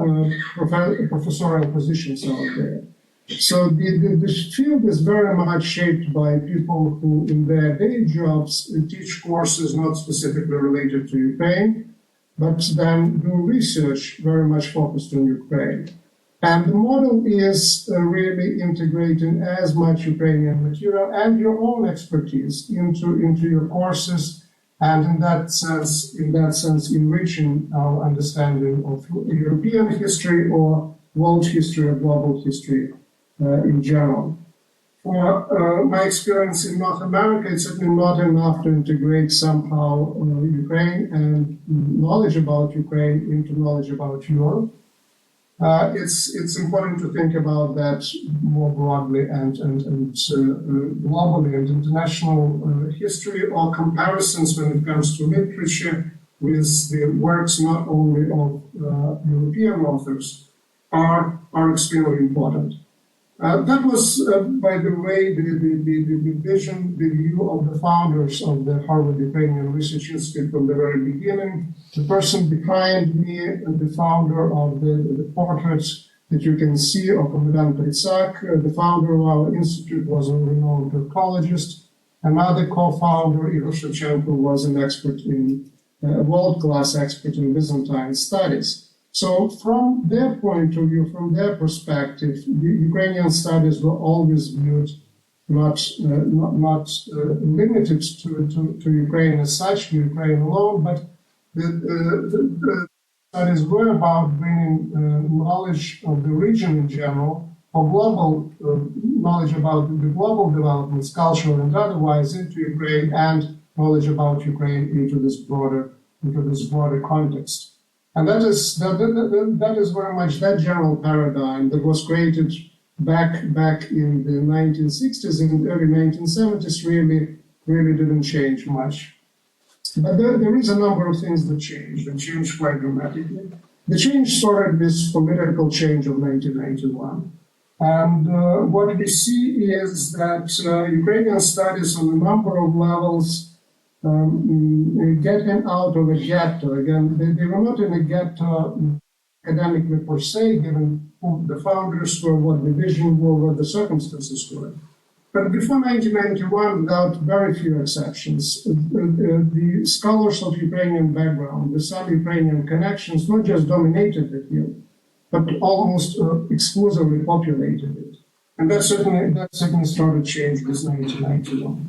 professorial positions out there. So this field is very much shaped by people who, in their day jobs, teach courses not specifically related to Ukraine, but then do research very much focused on Ukraine. And the model is really integrating as much Ukrainian material and your own expertise into your courses, and in that sense, enriching our understanding of European history or world history or global history in general. For my experience in North America, it's certainly not enough to integrate somehow Ukraine and knowledge about Ukraine into knowledge about Europe. It's important to think about that more broadly and globally, and international history or comparisons when it comes to literature with the works not only of European authors are extremely important. That was, by the way, the vision, the view of the founders of the Harvard Ukrainian Research Institute from the very beginning. The person behind me, the founder of the portraits that you can see of Madame Pritsak, the founder of our institute, was a renowned ecologist. Another co-founder, Igor Shevchenko, was an expert a world-class expert in Byzantine studies. So from their point of view, from their perspective, the Ukrainian studies were always viewed not limited to Ukraine as such, to Ukraine alone, but the studies were about bringing knowledge of the region in general, or global knowledge about the global developments, cultural and otherwise, into Ukraine, and knowledge about Ukraine into this broader context. And that is very much that general paradigm that was created back in the 1960s and early 1970s really didn't change much. But there is a number of things that changed quite dramatically. The change started with political change of 1991. And what we see is that Ukrainian studies on a number of levels getting out of a ghetto. Again, they were not in a ghetto academically per se, given who the founders were, what the vision were, what the circumstances were. But before 1991, without very few exceptions, the scholars of Ukrainian background, with some Ukrainian connections, not just dominated the field, but almost exclusively populated it. And that certainly started change with 1991.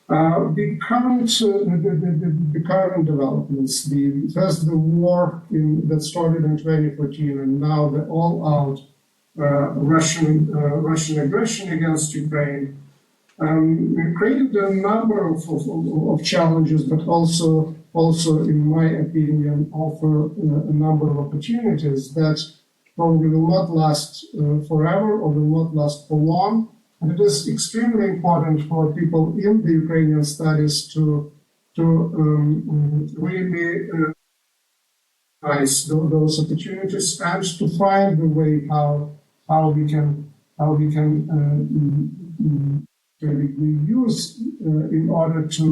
The current developments, first the war that started in 2014, and now the all-out Russian aggression against Ukraine, created a number of challenges, but also, in my opinion, offer a number of opportunities that probably will not last forever or will not last for long. And it is extremely important for people in the Ukrainian studies to really recognize those opportunities and to find the way how we can use in order to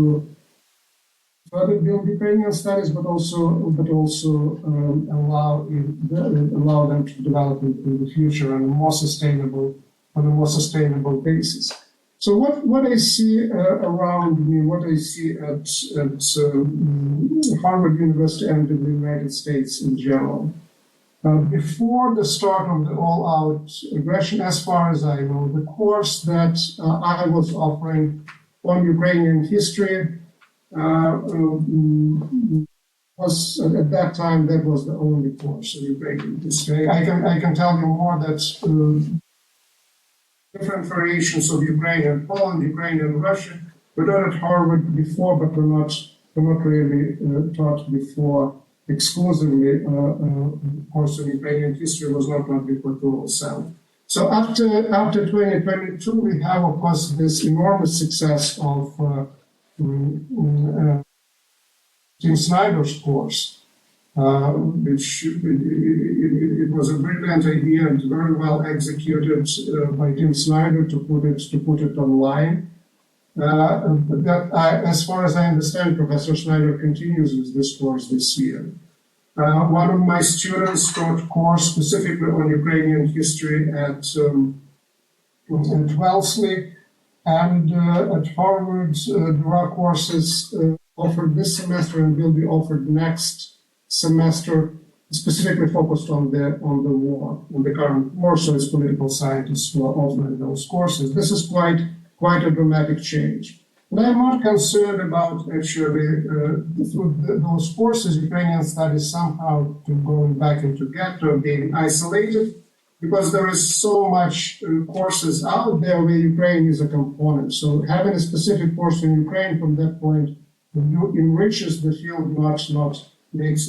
further build Ukrainian studies, but also allow them to develop in the future on a more sustainable basis. So what I see around me, what I see at Harvard University and in the United States in general, before the start of the all-out aggression, as far as I know, the course that I was offering on Ukrainian history was, at that time, that was the only course on Ukrainian history. I can tell you more that different variations of Ukrainian Poland, Ukrainian Russia were taught at Harvard before, but were not really taught before exclusively. Course of Ukrainian history was not taught before 2007. So after 2022, we have, of course, this enormous success of Tim Snyder's course. which it was a brilliant idea and very well executed by Tim Snyder to put it online. As far as I understand, Professor Snyder continues with this course this year. One of my students taught a course specifically on Ukrainian history at Wellesley, and at Harvard there are courses offered this semester and will be offered next semester, specifically focused on the war, on the current war. So it's political scientists who are offering those courses. This is quite a dramatic change. And I'm not concerned about actually those courses, Ukrainian studies, somehow going back into ghetto, being isolated, because there is so much courses out there where Ukraine is a component. So having a specific course in Ukraine from that point enriches the field, not makes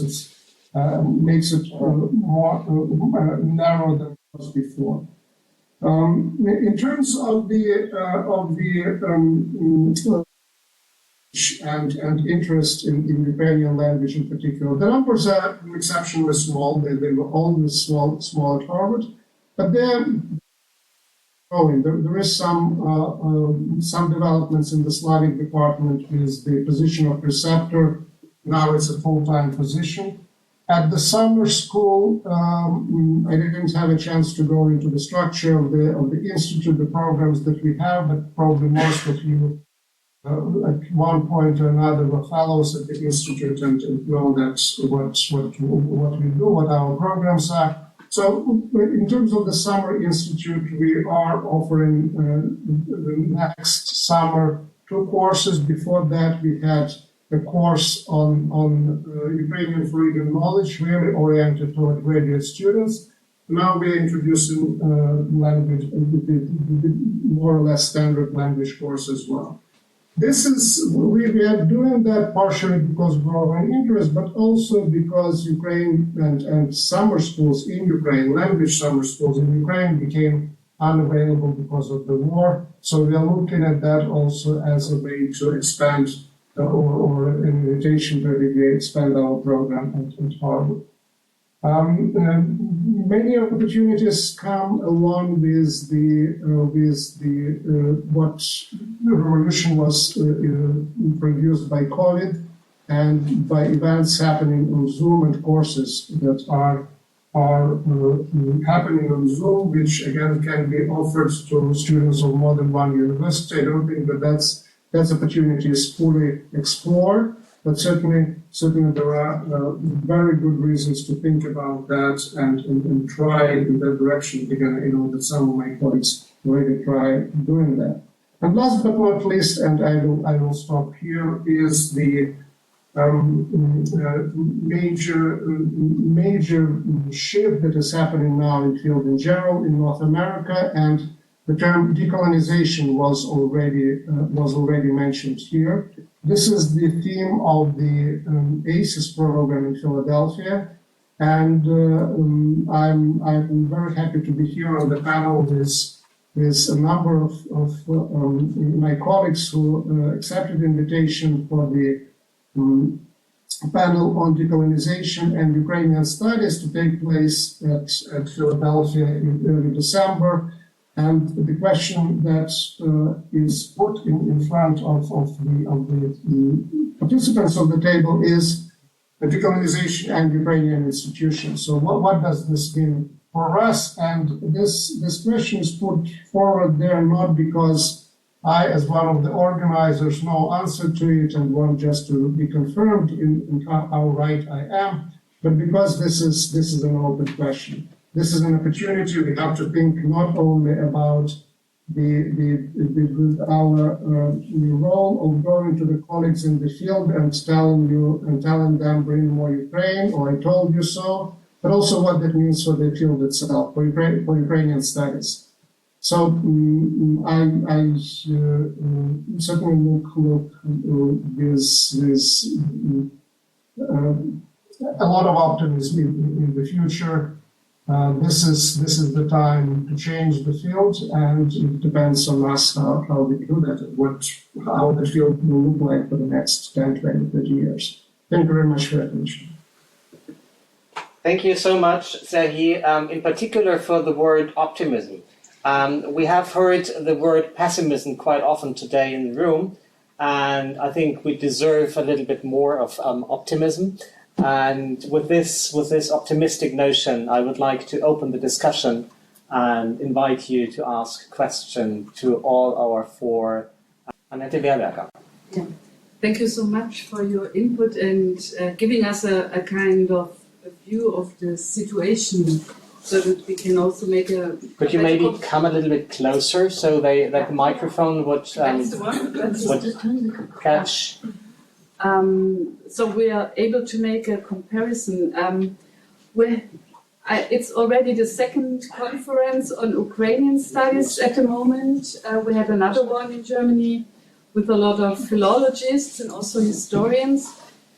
it more narrow than it was before. In terms of the and interest in Ukrainian language in particular, the numbers are exceptionally small. They were always small at Harvard, but they're growing. There is some developments in the Slavic department with the position of preceptor. Now it's a full-time position. At the summer school, I didn't have a chance to go into the structure of the institute, the programs that we have, but probably most of you at one point or another were fellows at the institute and know that's what we do, what our programs are. So in terms of the summer institute, we are offering the next summer 2 courses. Before that, we had a course on Ukrainian freedom knowledge, really oriented toward graduate students. Now we are introducing language, more or less standard language course as well. We are doing that partially because of our interest, but also because Ukraine and summer schools in Ukraine, language summer schools in Ukraine became unavailable because of the war. So we are looking at that also as a way to expand or an invitation to really expand our program at Harvard. Many opportunities come along with what the revolution was produced by COVID and by events happening on Zoom and courses that are happening on Zoom, which again can be offered to students of more than one university. I don't think that that opportunity is fully explored, but certainly there are very good reasons to think about that and try in that direction. Again, I know that some of my colleagues already try doing that. And last but not least, and I will stop here, is the major shift that is happening now in field in general in North America, and the term decolonization was already mentioned here. This is the theme of the ACES program in Philadelphia, and I'm very happy to be here on the panel with a number of my colleagues who accepted the invitation for the panel on decolonization and Ukrainian studies to take place at Philadelphia in early December. And the question that is put in front of the participants of the table is the decolonization and Ukrainian institutions. So what does this mean for us? And this question is put forward there not because I, as one of the organizers, know answer to it and want just to be confirmed in how right I am, but because this is an open question. This is an opportunity. We have to think not only about our role of going to the colleagues in the field and telling them bring more Ukraine, or I told you so, but also what that means for the field itself, for Ukrainian studies. So I certainly look with a lot of optimism in the future. This is the time to change the field, and it depends on us how we do that, and how the field will look like for the next 10, 20, 30 years. Thank you very much for your attention. Thank you so much, Serhii, in particular for the word optimism. We have heard the word pessimism quite often today in the room, and I think we deserve a little bit more of optimism. And with this optimistic notion, I would like to open the discussion and invite you to ask a question to all our four. Yeah. Thank you so much for your input and giving us a kind of a view of the situation, so that we can also make a. Could you maybe come a little bit closer so that the microphone would catch? So we are able to make a comparison. It's already the second conference on Ukrainian studies at the moment. We had another one in Germany with a lot of philologists and also historians.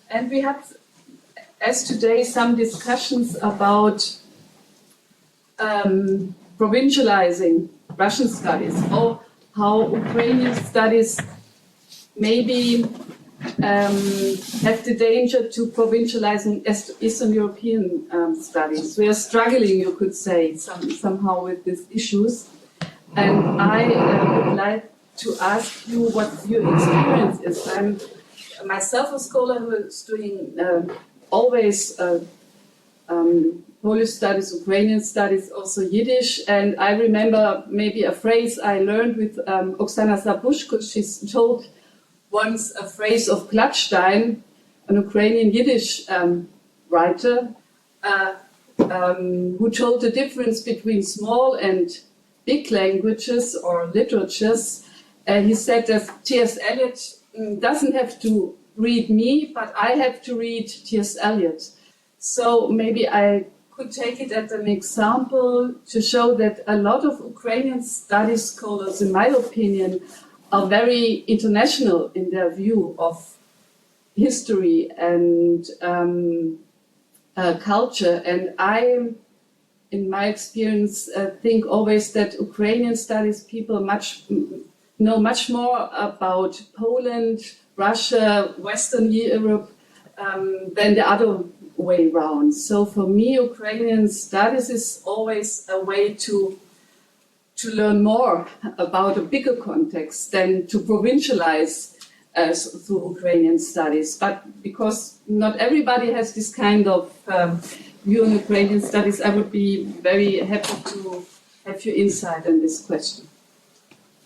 And we had, as today, some discussions about provincializing Russian studies, or how Ukrainian studies maybe have the danger to provincializing Eastern European studies. We are struggling, you could say, somehow with these issues. And I would like to ask you what your experience is. I'm myself a scholar who is doing always Polish studies, Ukrainian studies, also Yiddish. And I remember maybe a phrase I learned with Oksana Zabushko. She's told once a phrase of Gladstein, an Ukrainian Yiddish writer, who told the difference between small and big languages or literatures. He said that T.S. Eliot doesn't have to read me, but I have to read T.S. Eliot. So maybe I could take it as an example to show that a lot of Ukrainian studies scholars, in my opinion, are very international in their view of history and culture. And I, in my experience, think always that Ukrainian studies people know much more about Poland, Russia, Western Europe than the other way around. So for me, Ukrainian studies is always a way to learn more about a bigger context than to provincialize through Ukrainian studies. But because not everybody has this kind of view on Ukrainian studies, I would be very happy to have your insight on this question.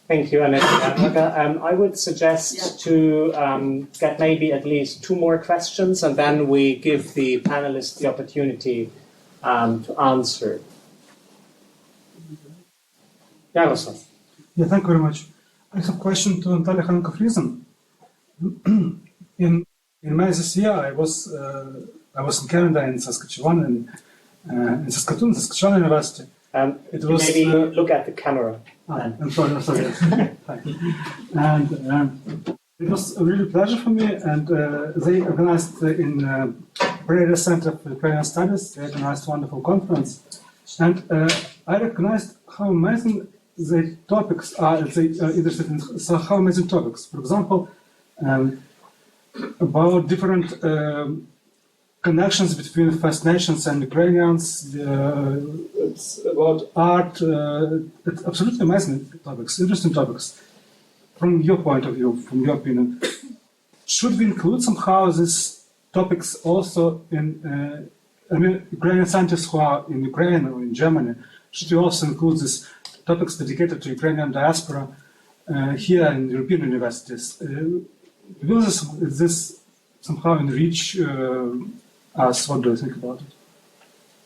Thank you, Anna-Lea. I would suggest to get maybe at least two more questions, and then we give the panelists the opportunity to answer. Jaroslav. Yeah, thank you very much. I have a question to Natalia Khanenko-Friesen. In May this year, I was in Canada, in Saskatchewan, in Saskatchewan University. It was maybe look at the camera. I'm sorry. And it was a really pleasure for me. And they organized in Prairie Center for Ukrainian Studies. They organized a wonderful conference, and I recognized how amazing the topics are. They are interested in how amazing topics. For example, about different connections between First Nations and Ukrainians. It's about art. It's absolutely amazing topics, interesting topics. From your point of view, from your opinion, should we include somehow these topics also in? Ukrainian scientists who are in Ukraine or in Germany, should we also include these topics dedicated to Ukrainian diaspora here in European universities? Will this somehow enrich us? What do you think about it?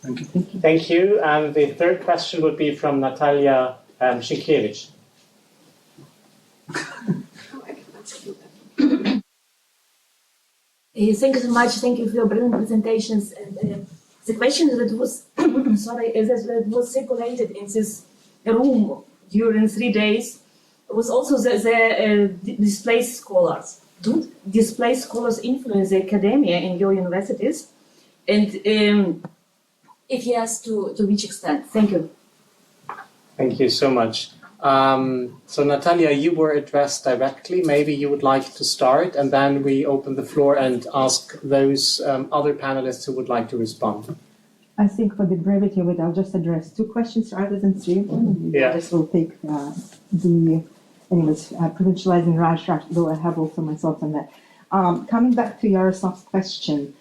Thank you. Thank you. And the third question would be from Natalia Khanenko-Friesen. Thank you so much. Thank you for your brilliant presentations. And the question that was, that was circulated in this room during 3 days was also the displaced scholars. Do displaced scholars influence the academia in your universities? And if yes, to which extent? Thank you. Thank you so much. So Natalia, you were addressed directly. Maybe you would like to start, and then we open the floor and ask those other panelists who would like to respond. I think for the brevity of it, I'll just address 2 questions rather than 3. Yeah. This will take provincializing Russia, though I have also my thoughts on that. Coming back to Yaroslav's question,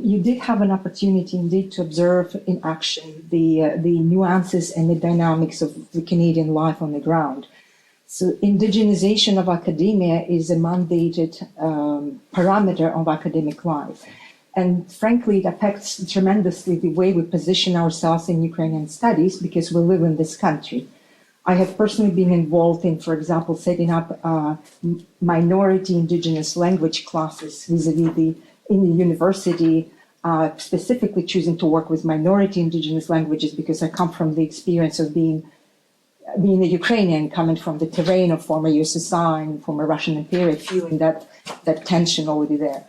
you did have an opportunity indeed to observe in action the nuances and the dynamics of the Canadian life on the ground. So indigenization of academia is a mandated parameter of academic life. And frankly, it affects tremendously the way we position ourselves in Ukrainian studies because we live in this country. I have personally been involved in, for example, setting up minority indigenous language classes vis-a-vis in the university, specifically choosing to work with minority indigenous languages because I come from the experience of being a Ukrainian, coming from the terrain of former USSR and former Russian Empire, feeling that tension already there.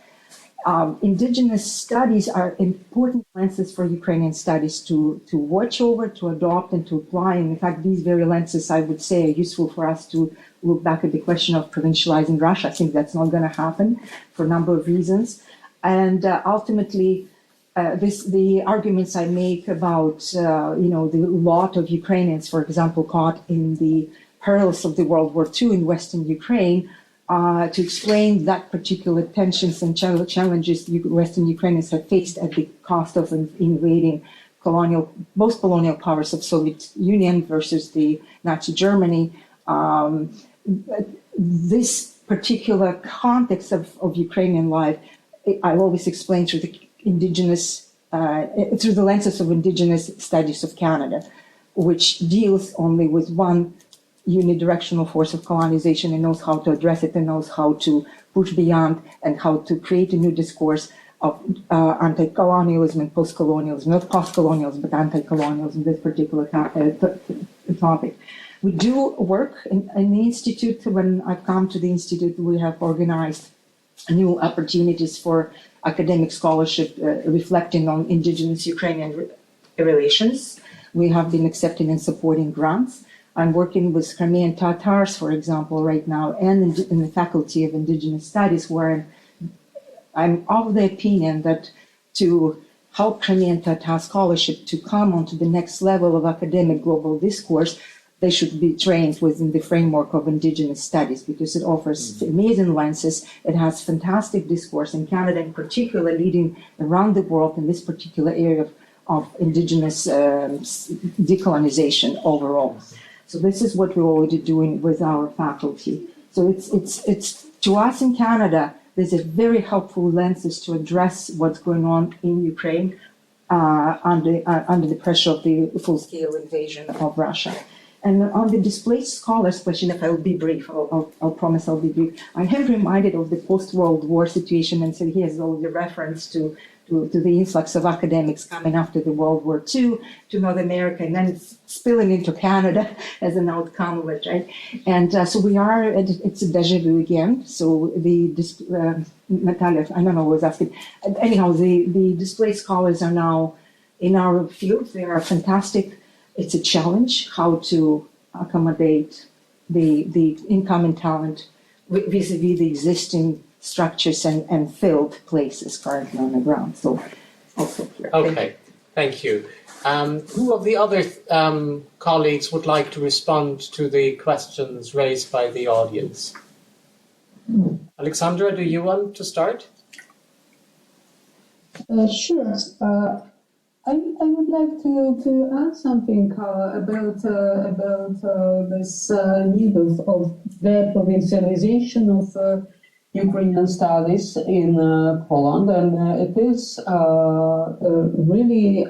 Indigenous studies are important lenses for Ukrainian studies to watch over, to adopt, and to apply. And in fact, these very lenses, I would say, are useful for us to look back at the question of provincializing Russia. I think that's not going to happen for a number of reasons. And ultimately, the arguments I make about, the lot of Ukrainians, for example, caught in the perils of the World War II in Western Ukraine, to explain that particular tensions and challenges Western Ukrainians have faced at the cost of invading both colonial powers of Soviet Union versus the Nazi Germany. This particular context of Ukrainian life, I always explain through the through the lenses of Indigenous Studies of Canada, which deals only with one unidirectional force of colonization and knows how to address it and knows how to push beyond and how to create a new discourse of anti-colonialism and post-colonialism, not post-colonialism, but anti-colonialism, this particular topic. We do work in the Institute. When I've come to the Institute, we have organized new opportunities for academic scholarship reflecting on Indigenous Ukrainian relations. We have been accepting and supporting grants. I'm working with Crimean Tatars, for example, right now, and in the Faculty of Indigenous Studies, where I'm of the opinion that to help Crimean Tatar scholarship to come onto the next level of academic global discourse, they should be trained within the framework of Indigenous studies because it offers amazing lenses. It has fantastic discourse in Canada, in particular, leading around the world in this particular area of Indigenous decolonization overall. So this is what we're already doing with our faculty. So it's to us in Canada, there's a very helpful lenses to address what's going on in Ukraine under the pressure of the full-scale invasion of Russia. And on the displaced scholars question, if I will be brief, I'll promise I'll be brief. I am reminded of the post-World War situation, and so here's all the reference to the influx of academics coming after the World War II to North America and then spilling into Canada as an outcome of it, right? And so we are, it's a deja vu again. So Natalia, I don't know who was asking. Anyhow, the displaced scholars are now in our field. They are fantastic. It's a challenge how to accommodate the incoming talent vis-a-vis the existing structures and filled places currently on the ground. So also here. Okay, thank you. Who of the other colleagues would like to respond to the questions raised by the audience? Aleksandra, do you want to start? Sure. I would like to add something about this need of the provincialization of Ukrainian studies in Poland, and it is really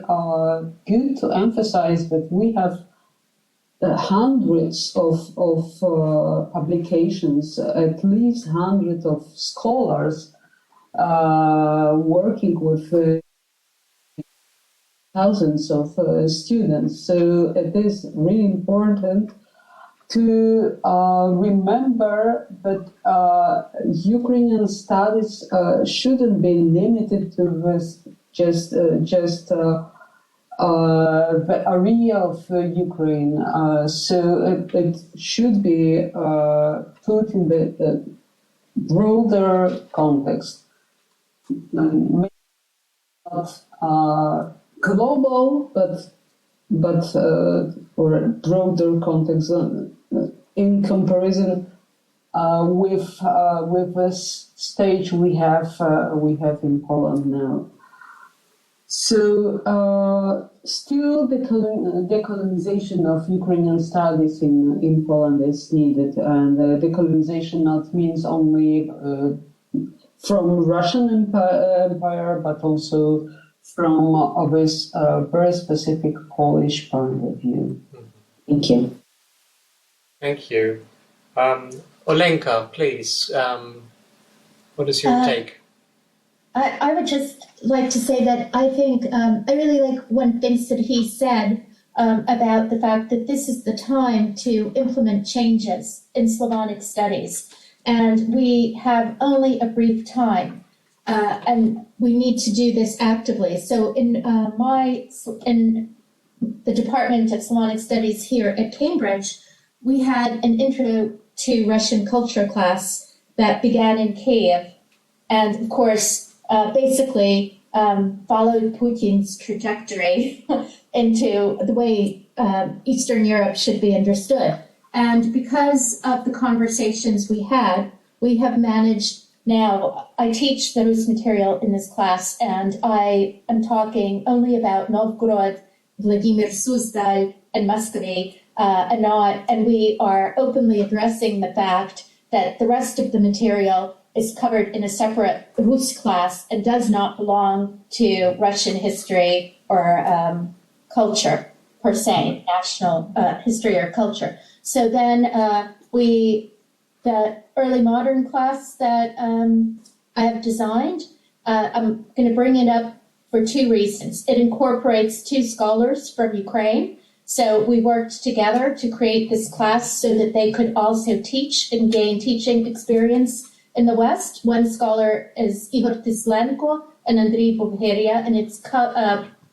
good to emphasize that we have hundreds of publications, at least hundreds of scholars working with thousands of students. So it is really important to remember that Ukrainian studies shouldn't be limited to this just the area of Ukraine. So it should be put in the broader context. global, but for a broader context in comparison with the stage we have in Poland now. So still the decolonization of Ukrainian studies in Poland is needed, and decolonization not means only from Russian Empire, but also from this very specific Polish point of view. Thank you. Thank you. Olenka, please, what is your take? I would just like to say that I think I really like one thing that he said about the fact that this is the time to implement changes in Slavonic studies. And we have only a brief time, and we need to do this actively. So in the Department of Slavonic Studies here at Cambridge, we had an intro to Russian culture class that began in Kiev, and of course, basically followed Putin's trajectory into the way Eastern Europe should be understood. And because of the conversations we have managed now, I teach the Rus material in this class, and I am talking only about Novgorod, Vladimir Suzdal, and Muscovy, and we are openly addressing the fact that the rest of the material is covered in a separate Rus class and does not belong to Russian history or culture per se, national history or culture. So then the early modern class that I have designed, I'm going to bring it up for two reasons. It incorporates two scholars from Ukraine. So we worked together to create this class so that they could also teach and gain teaching experience in the West. One scholar is Igor Tislenko and Andriy Bubheria, and it's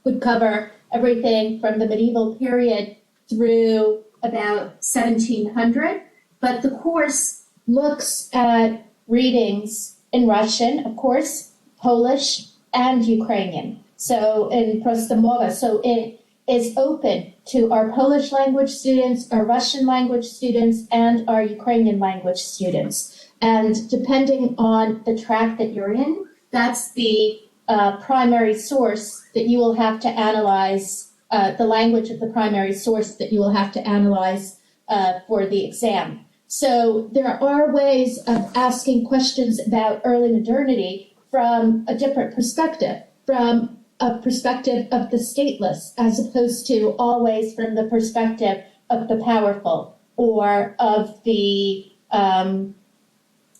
would cover everything from the medieval period through about 1700. But the course looks at readings in Russian, of course, Polish, and Ukrainian. So in Prostomova, so it is open to our Polish language students, our Russian language students, and our Ukrainian language students. And depending on the track that you're in, that's the primary source that you will have to analyze, the language of the primary source that you will have to analyze for the exam. So there are ways of asking questions about early modernity from a different perspective, from a perspective of the stateless, as opposed to always from the perspective of the powerful or of the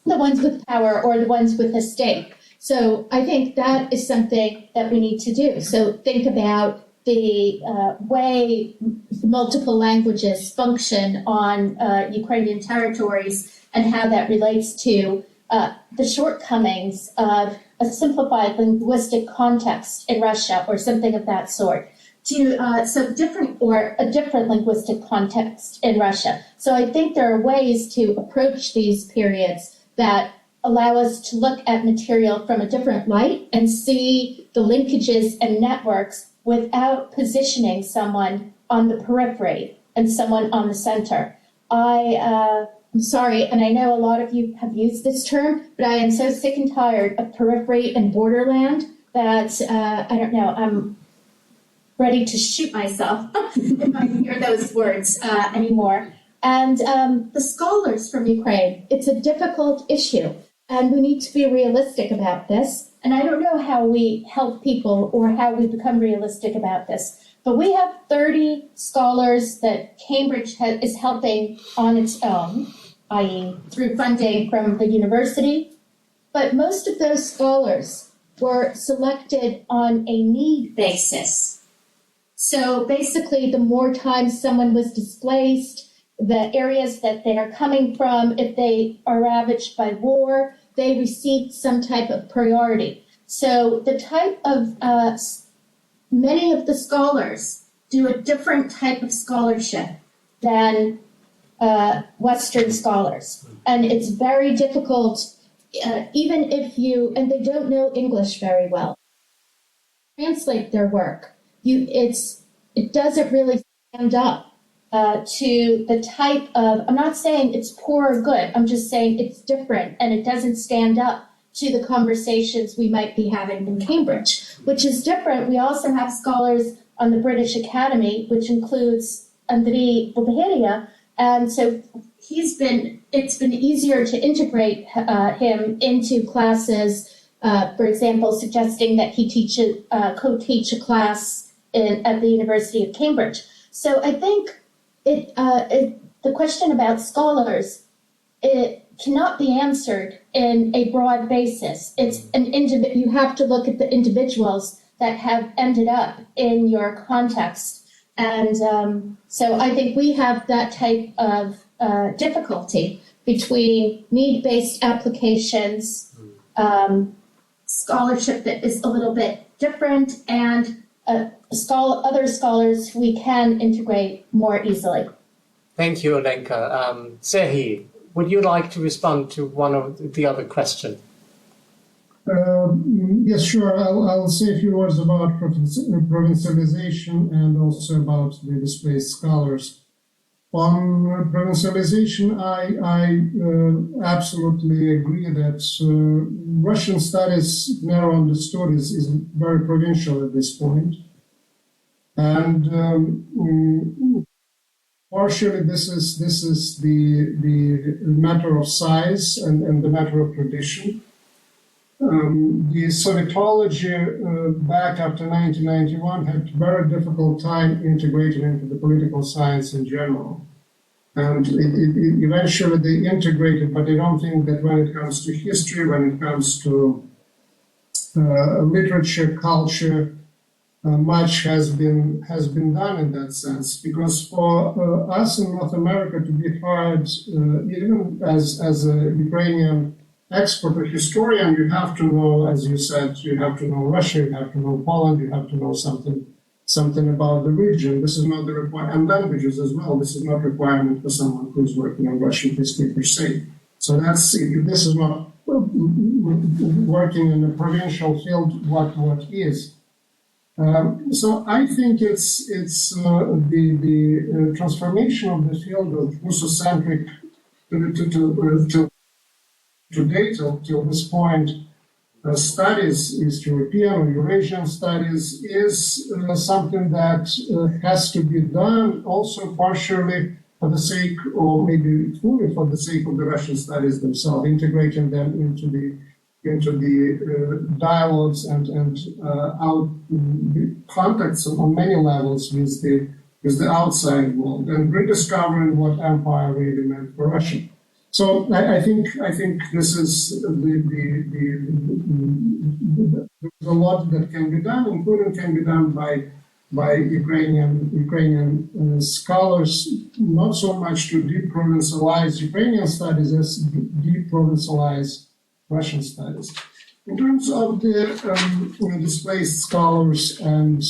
ones with power or the ones with a stake. So I think that is something that we need to do. So think about the way multiple languages function on Ukrainian territories and how that relates to the shortcomings of a simplified linguistic context in Russia or something of that sort, to a different linguistic context in Russia. So I think there are ways to approach these periods that allow us to look at material from a different light and see the linkages and networks without positioning someone on the periphery and someone on the center. I'm sorry, and I know a lot of you have used this term, but I am so sick and tired of periphery and borderland that, I don't know, I'm ready to shoot myself if I hear those words anymore. And the scholars from Ukraine, it's a difficult issue, and we need to be realistic about this. And I don't know how we help people or how we become realistic about this. But we have 30 scholars that Cambridge is helping on its own, i.e. through funding from the university. But most of those scholars were selected on a need basis. So basically, the more time someone was displaced, the areas that they are coming from, if they are ravaged by war, they received some type of priority. So the type of, many of the scholars do a different type of scholarship than Western scholars. And it's very difficult, even if and they don't know English very well, translate their work. it doesn't really stand up to the type of, I'm not saying it's poor or good, I'm just saying it's different and it doesn't stand up to the conversations we might be having in Cambridge, which is different. We also have scholars on the British Academy, which includes Serhii Plokhy, and so it's been easier to integrate him into classes, for example, suggesting that he co-teach a class at the University of Cambridge. So I think the question about scholars, it cannot be answered in a broad basis. It's you have to look at the individuals that have ended up in your context. And so I think we have that type of difficulty between need-based applications, scholarship that is a little bit different, and other scholars we can integrate more easily. Thank you, Olenka. Serhii, would you like to respond to one of the other question? Yes, sure. I'll say a few words about provincialization and also about the displaced scholars. On provincialization, I absolutely agree that Russian studies, narrow understood, is very provincial at this point. And partially this is the matter of size and the matter of tradition. The Sovietology back after 1991 had a very difficult time integrating into the political science in general. And eventually they integrated, but I don't think that when it comes to history, when it comes to literature, culture, much has been done in that sense. Because for us in North America to be hired, even as a Ukrainian expert or historian, you have to know, as you said, you have to know Russia, you have to know Poland, you have to know something about the region. This is not the requirement, and languages as well. This is not a requirement for someone who's working on Russian history per se. So this is not working in a provincial field. What is? So I think it's the transformation of the field of Russocentric to date till this point. Studies, East European or Eurasian studies, is something that has to be done also partially for the sake, or maybe fully for the sake of the Russian studies themselves, integrating them into the dialogues and contacts on many levels with the outside world, and rediscovering what empire really meant for Russia. So I think this is the lot that can be done, including can be done by Ukrainian scholars, not so much to deprovincialize Ukrainian studies as deprovincialize Russian studies. In terms of the displaced scholars and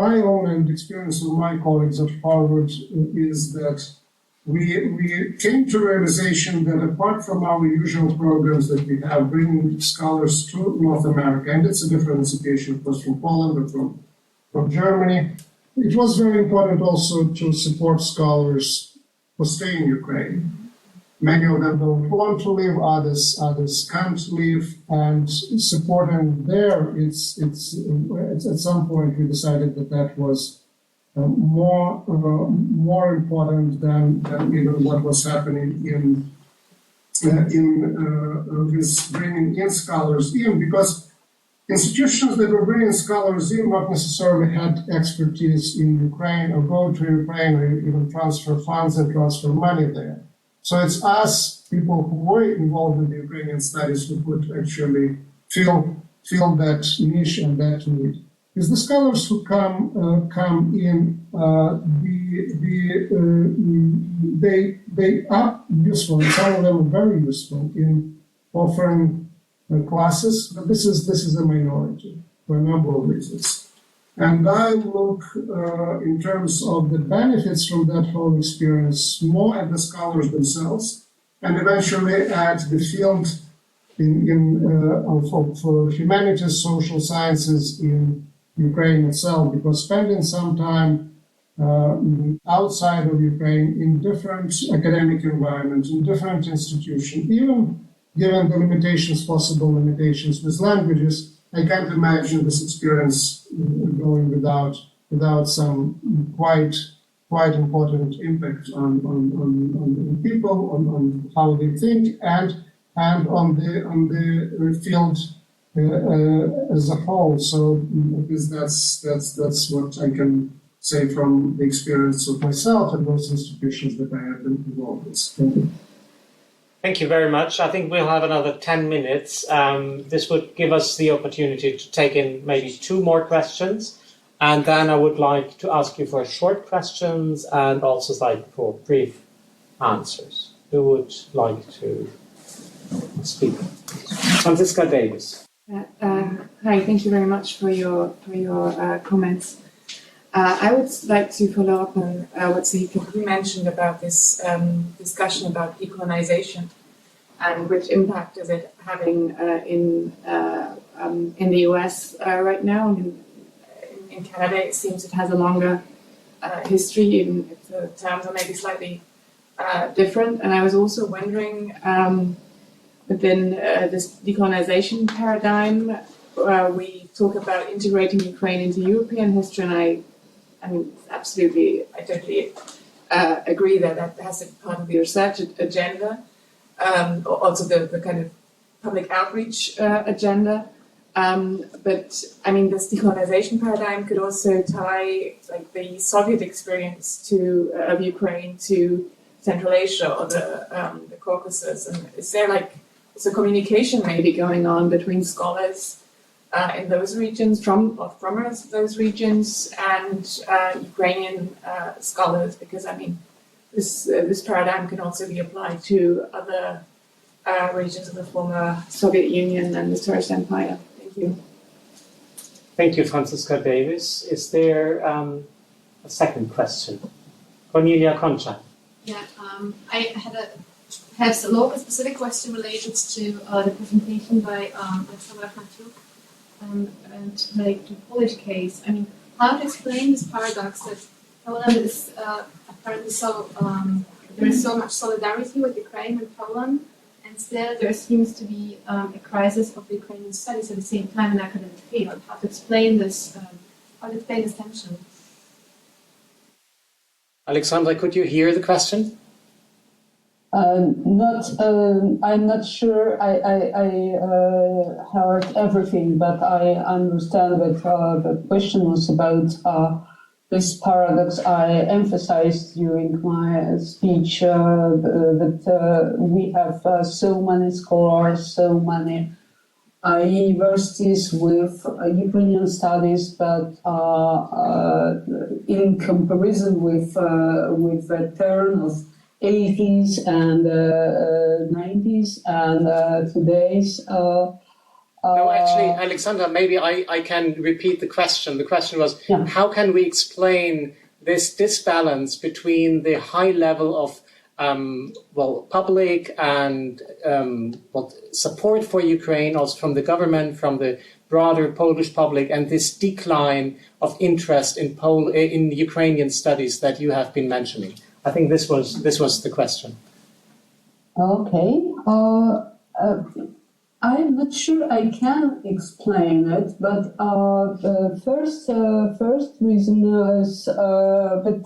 my own and experience of my colleagues at Harvard is that we came to realization that apart from our usual programs that we have bringing scholars to North America, and it's a different situation, of course, from Poland or from Germany, it was very important also to support scholars who stay in Ukraine. Many of them don't want to leave, others can't leave, and supporting there, it's at some point we decided that was more important than even what was happening in with bringing in scholars in, because institutions that were bringing scholars in not necessarily had expertise in Ukraine or go to Ukraine or even transfer funds and transfer money there. So it's us, people who were involved in the Ukrainian studies, who could actually feel that niche and that need. Because the scholars who come in, they are useful, and some of them are very useful in offering classes, but this is a minority for a number of reasons. And I look in terms of the benefits from that whole experience more at the scholars themselves, and eventually at the field of humanities, social sciences in Ukraine itself, because spending some time outside of Ukraine in different academic environments, in different institutions, even given the possible limitations with languages, I can't imagine this experience going without some quite important impact on people, on how they think, and on the field as a whole. So because that's what I can say from the experience of myself and those institutions that I have been involved with. Thank you. Thank you very much. I think we'll have another 10 minutes. This would give us the opportunity to take in maybe 2 more questions. And then I would like to ask you for short questions and also like for brief answers. Who would like to speak? Franziska Davis. Hi, thank you very much for your comments. I would like to follow up on what Serhii Plokhy mentioned about this discussion about decolonization and which impact is it having in the US right now. In Canada, it seems it has a longer history, even if the terms are maybe slightly different. And I was also wondering, within this decolonization paradigm, we talk about integrating Ukraine into European history, and I mean, absolutely, I totally agree that has to be part of the research agenda, also the kind of public outreach agenda. But I mean, this decolonization paradigm could also tie like the Soviet experience of Ukraine to Central Asia or the Caucasus. And is there like a communication maybe going on between scholars in those regions, from those regions, and Ukrainian scholars? Because I mean, this paradigm can also be applied to other regions of the former Soviet Union and the Tsarist Empire. Thank you. Thank you, Franziska Davis. Is there a second question? Kornelia Konczal. Yeah, I had perhaps a local specific question related to the presentation by Aleksandra Hnatiuk and related to the Polish case. I mean, how to explain this paradox that Poland is apparently there is so much solidarity with Ukraine and Poland, and still there seems to be a crisis of the Ukrainian studies at the same time in academic field. How to explain this? How to explain this tension? Alexandra, could you hear the question? I'm not sure I heard everything, but I understand that the question was about this paradox. I emphasized during my speech that we have so many scholars, so many universities with Ukrainian studies, but in comparison with the turn of 80s and 90s and today's. No, actually, Alexandra, maybe I can repeat the question. The question was, how can we explain this disbalance between the high level of public and support for Ukraine, also from the government, from the broader Polish public, and this decline of interest in Ukrainian studies that you have been mentioning? I think this was the question. Okay. I'm not sure I can explain it, but the first reason is that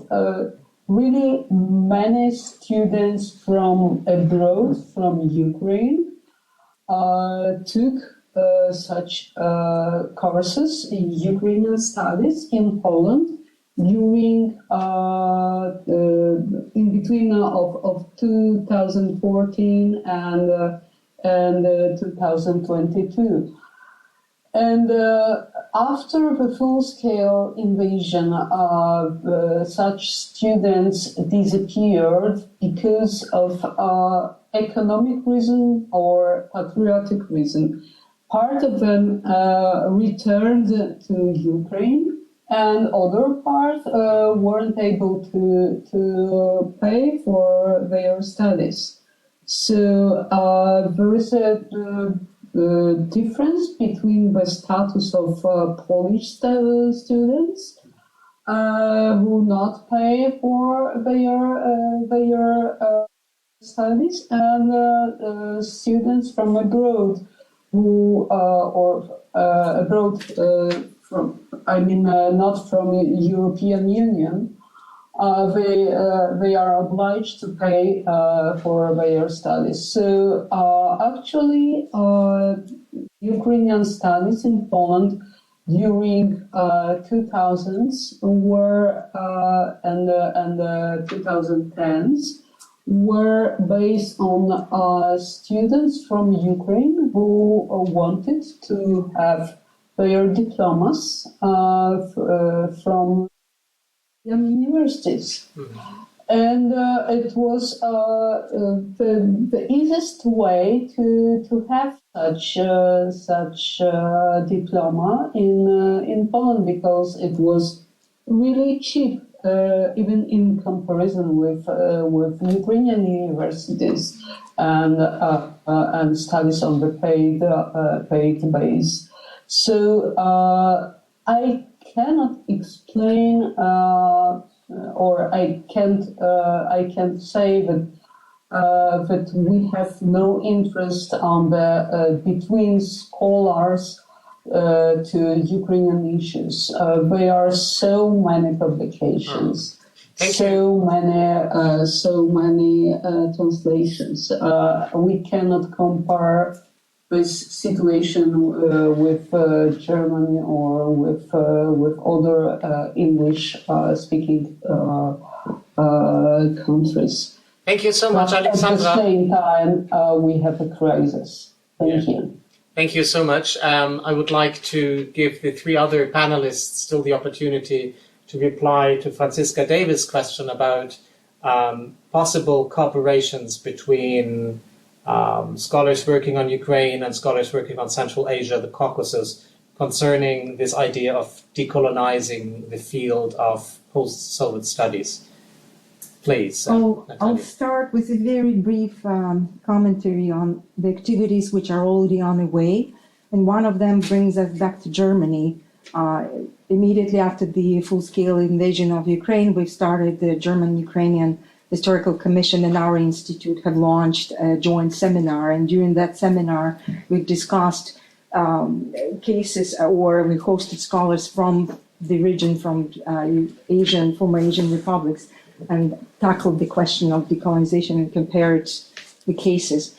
really many students from abroad, from Ukraine, took such courses in Ukrainian studies in Poland during in between of 2014 and 2022. And after the full-scale invasion, such students disappeared because of economic reason or patriotic reason. Part of them returned to Ukraine, and other part weren't able to pay for their studies. So there is a difference between the status of Polish students who not pay for their studies and students from abroad who abroad from not from European Union. They are obliged to pay for their studies. So actually, Ukrainian studies in Poland during 2000s were and the 2010s were based on students from Ukraine who wanted to have their diplomas from universities. And it was the easiest way to have such diploma in Poland, because it was really cheap, even in comparison with Ukrainian universities and studies on the paid base. So I cannot explain, or I can't say that we have no interest on the between scholars to Ukrainian issues. There are so many publications, so many translations. We cannot compare this situation with Germany or with other English speaking countries. Thank you so much, Aleksandra. At the same time, we have a crisis. Thank you. Thank you so much. I would like to give the three other panelists still the opportunity to reply to Franziska Davis' question about possible cooperations between scholars working on Ukraine and scholars working on Central Asia, the Caucasus, concerning this idea of decolonizing the field of post-Soviet studies. Please. I'll start with a very brief commentary on the activities which are already on the way. And one of them brings us back to Germany. Immediately after the full-scale invasion of Ukraine, we've started the German-Ukrainian Historical Commission and our institute have launched a joint seminar. And during that seminar, we've discussed cases, or we hosted scholars from the region, from former Asian republics, and tackled the question of decolonization and compared the cases.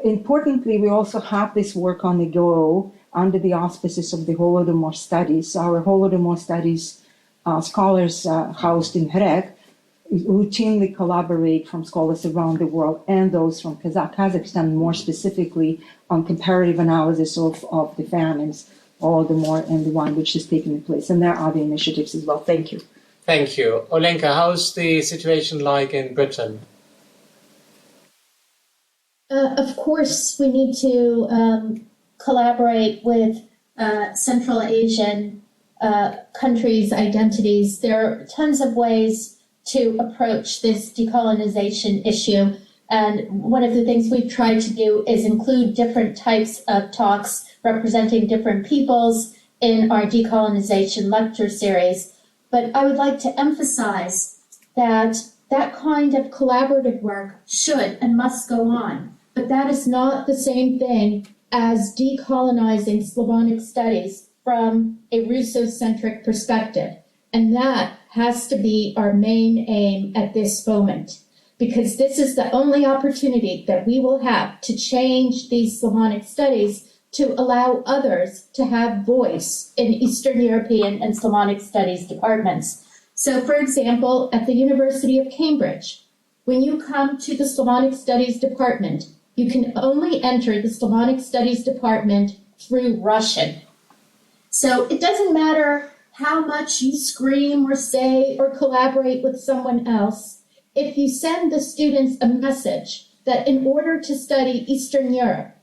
Importantly, we also have this work on the go under the auspices of the Holodomor Studies. Our Holodomor Studies scholars housed in Hrek routinely collaborate from scholars around the world and those from Kazakhstan, more specifically on comparative analysis of the famines, Holodomor and the one which is taking place. And there are other initiatives as well. Thank you. Thank you. Olenka, how's the situation like in Britain? Of course, we need to collaborate with Central Asian countries' identities. There are tons of ways to approach this decolonization issue. And one of the things we've tried to do is include different types of talks representing different peoples in our decolonization lecture series. But I would like to emphasize that that kind of collaborative work should and must go on. But that is not the same thing as decolonizing Slavonic studies from a Russocentric perspective. And that has to be our main aim at this moment, because this is the only opportunity that we will have to change these Slavonic studies to allow others to have voice in Eastern European and Slavonic studies departments. So, for example, at the University of Cambridge, when you come to the Slavonic Studies department, you can only enter the Slavonic Studies department through Russian. So it doesn't matter how much you scream or say or collaborate with someone else. If you send the students a message that in order to study Eastern Europe,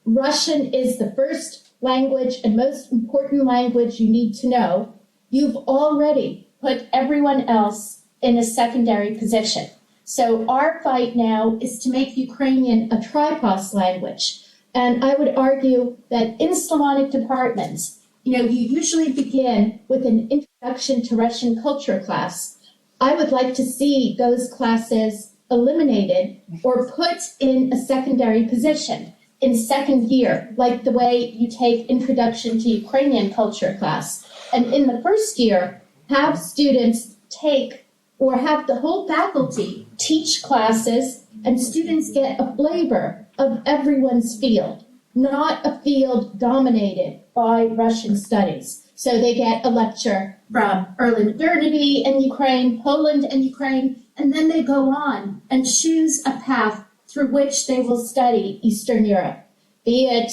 Russian is the first language and most important language you need to know, you've already put everyone else in a secondary position. So our fight now is to make Ukrainian a tripos language. And I would argue that in Slavonic departments, you usually begin with an introduction to Russian culture class. I would like to see those classes eliminated or put in a secondary position in second year, like the way you take introduction to Ukrainian culture class. And in the first year, have students take or have the whole faculty teach classes and students get a flavor of everyone's field, not a field dominated by Russian studies. So they get a lecture from early modernity in Ukraine, Poland and Ukraine, and then they go on and choose a path through which they will study Eastern Europe, be it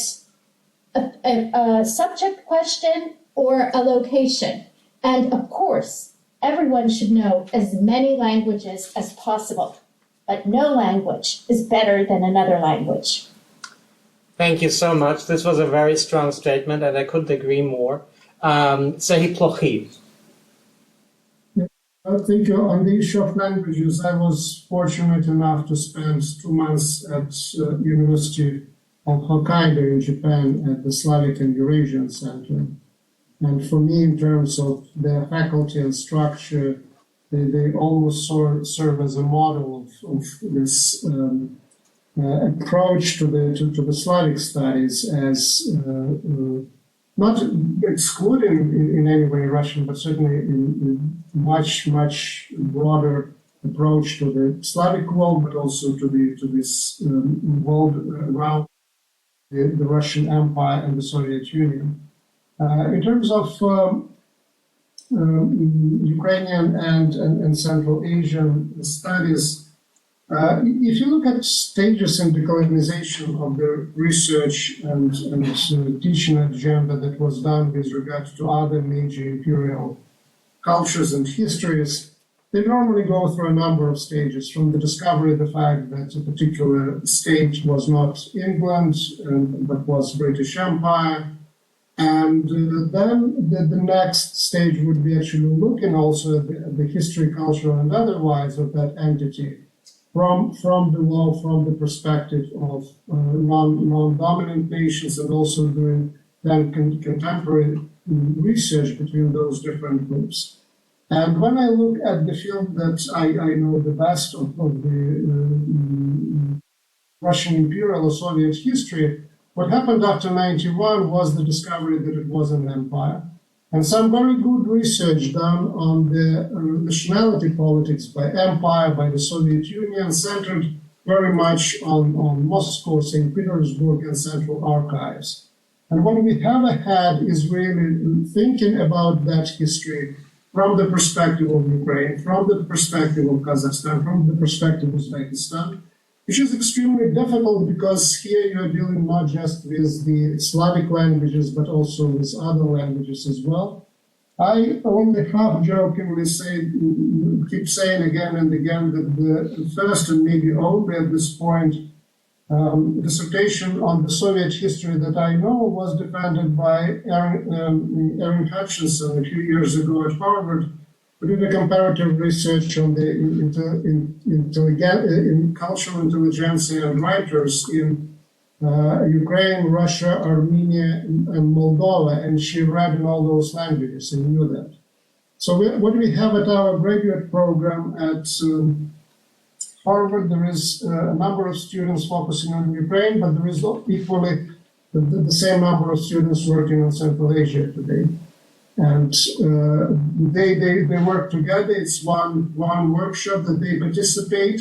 a subject question or a location. And of course, everyone should know as many languages as possible, but no language is better than another language. Thank you so much. This was a very strong statement, and I couldn't agree more. Serhii Plokhy. Thank you. On the issue of languages, I was fortunate enough to spend 2 months at University of Hokkaido in Japan at the Slavic and Eurasian Center. And for me, in terms of their faculty and structure, they almost serve as a model of this approach to the Slavic studies as not excluding in any way Russian, but certainly in much broader approach to the Slavic world, but also to this world around the Russian Empire and the Soviet Union. In terms of Ukrainian and Central Asian studies, if you look at stages in the colonization of the research and teaching agenda that was done with regard to other major imperial cultures and histories, they normally go through a number of stages, from the discovery of the fact that a particular state was not England, but was British Empire. And then the next stage would be actually looking also at the history, culture, and otherwise of that entity from below, from the perspective of non-dominant nations, and also doing then contemporary research between those different groups. And when I look at the field that I know the best of the Russian imperial or Soviet history, what happened after 91 was the discovery that it was an empire. And some very good research done on the nationality politics by empire, by the Soviet Union, centered very much on Moscow, St. Petersburg, and Central Archives. And what we have ahead is really thinking about that history from the perspective of Ukraine, from the perspective of Kazakhstan, from the perspective of Uzbekistan, which is extremely difficult because here you're dealing not just with the Slavic languages, but also with other languages as well. I only half-jokingly keep saying again and again that the first and maybe only at this point dissertation on the Soviet history that I know was defended by Aaron Hutchinson a few years ago at Harvard, who did a comparative research on the in cultural intelligentsia and writers in Ukraine, Russia, Armenia, and Moldova, and she read in all those languages and knew that. So what we have at our graduate program at Harvard, there is a number of students focusing on Ukraine, but there is equally the same number of students working on Central Asia today. And they work together. It's one workshop that they participate.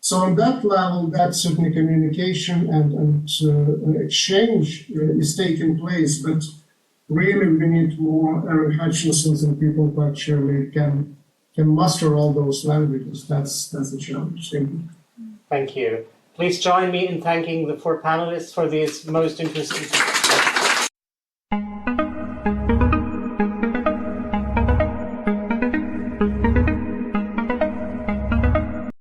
So on that level, that certainly communication and exchange is taking place. But really, we need more Aaron Hutchinsons and people who actually can master all those languages. That's a challenge. Thank you. Thank you. Please join me in thanking the 4 panelists for these most interesting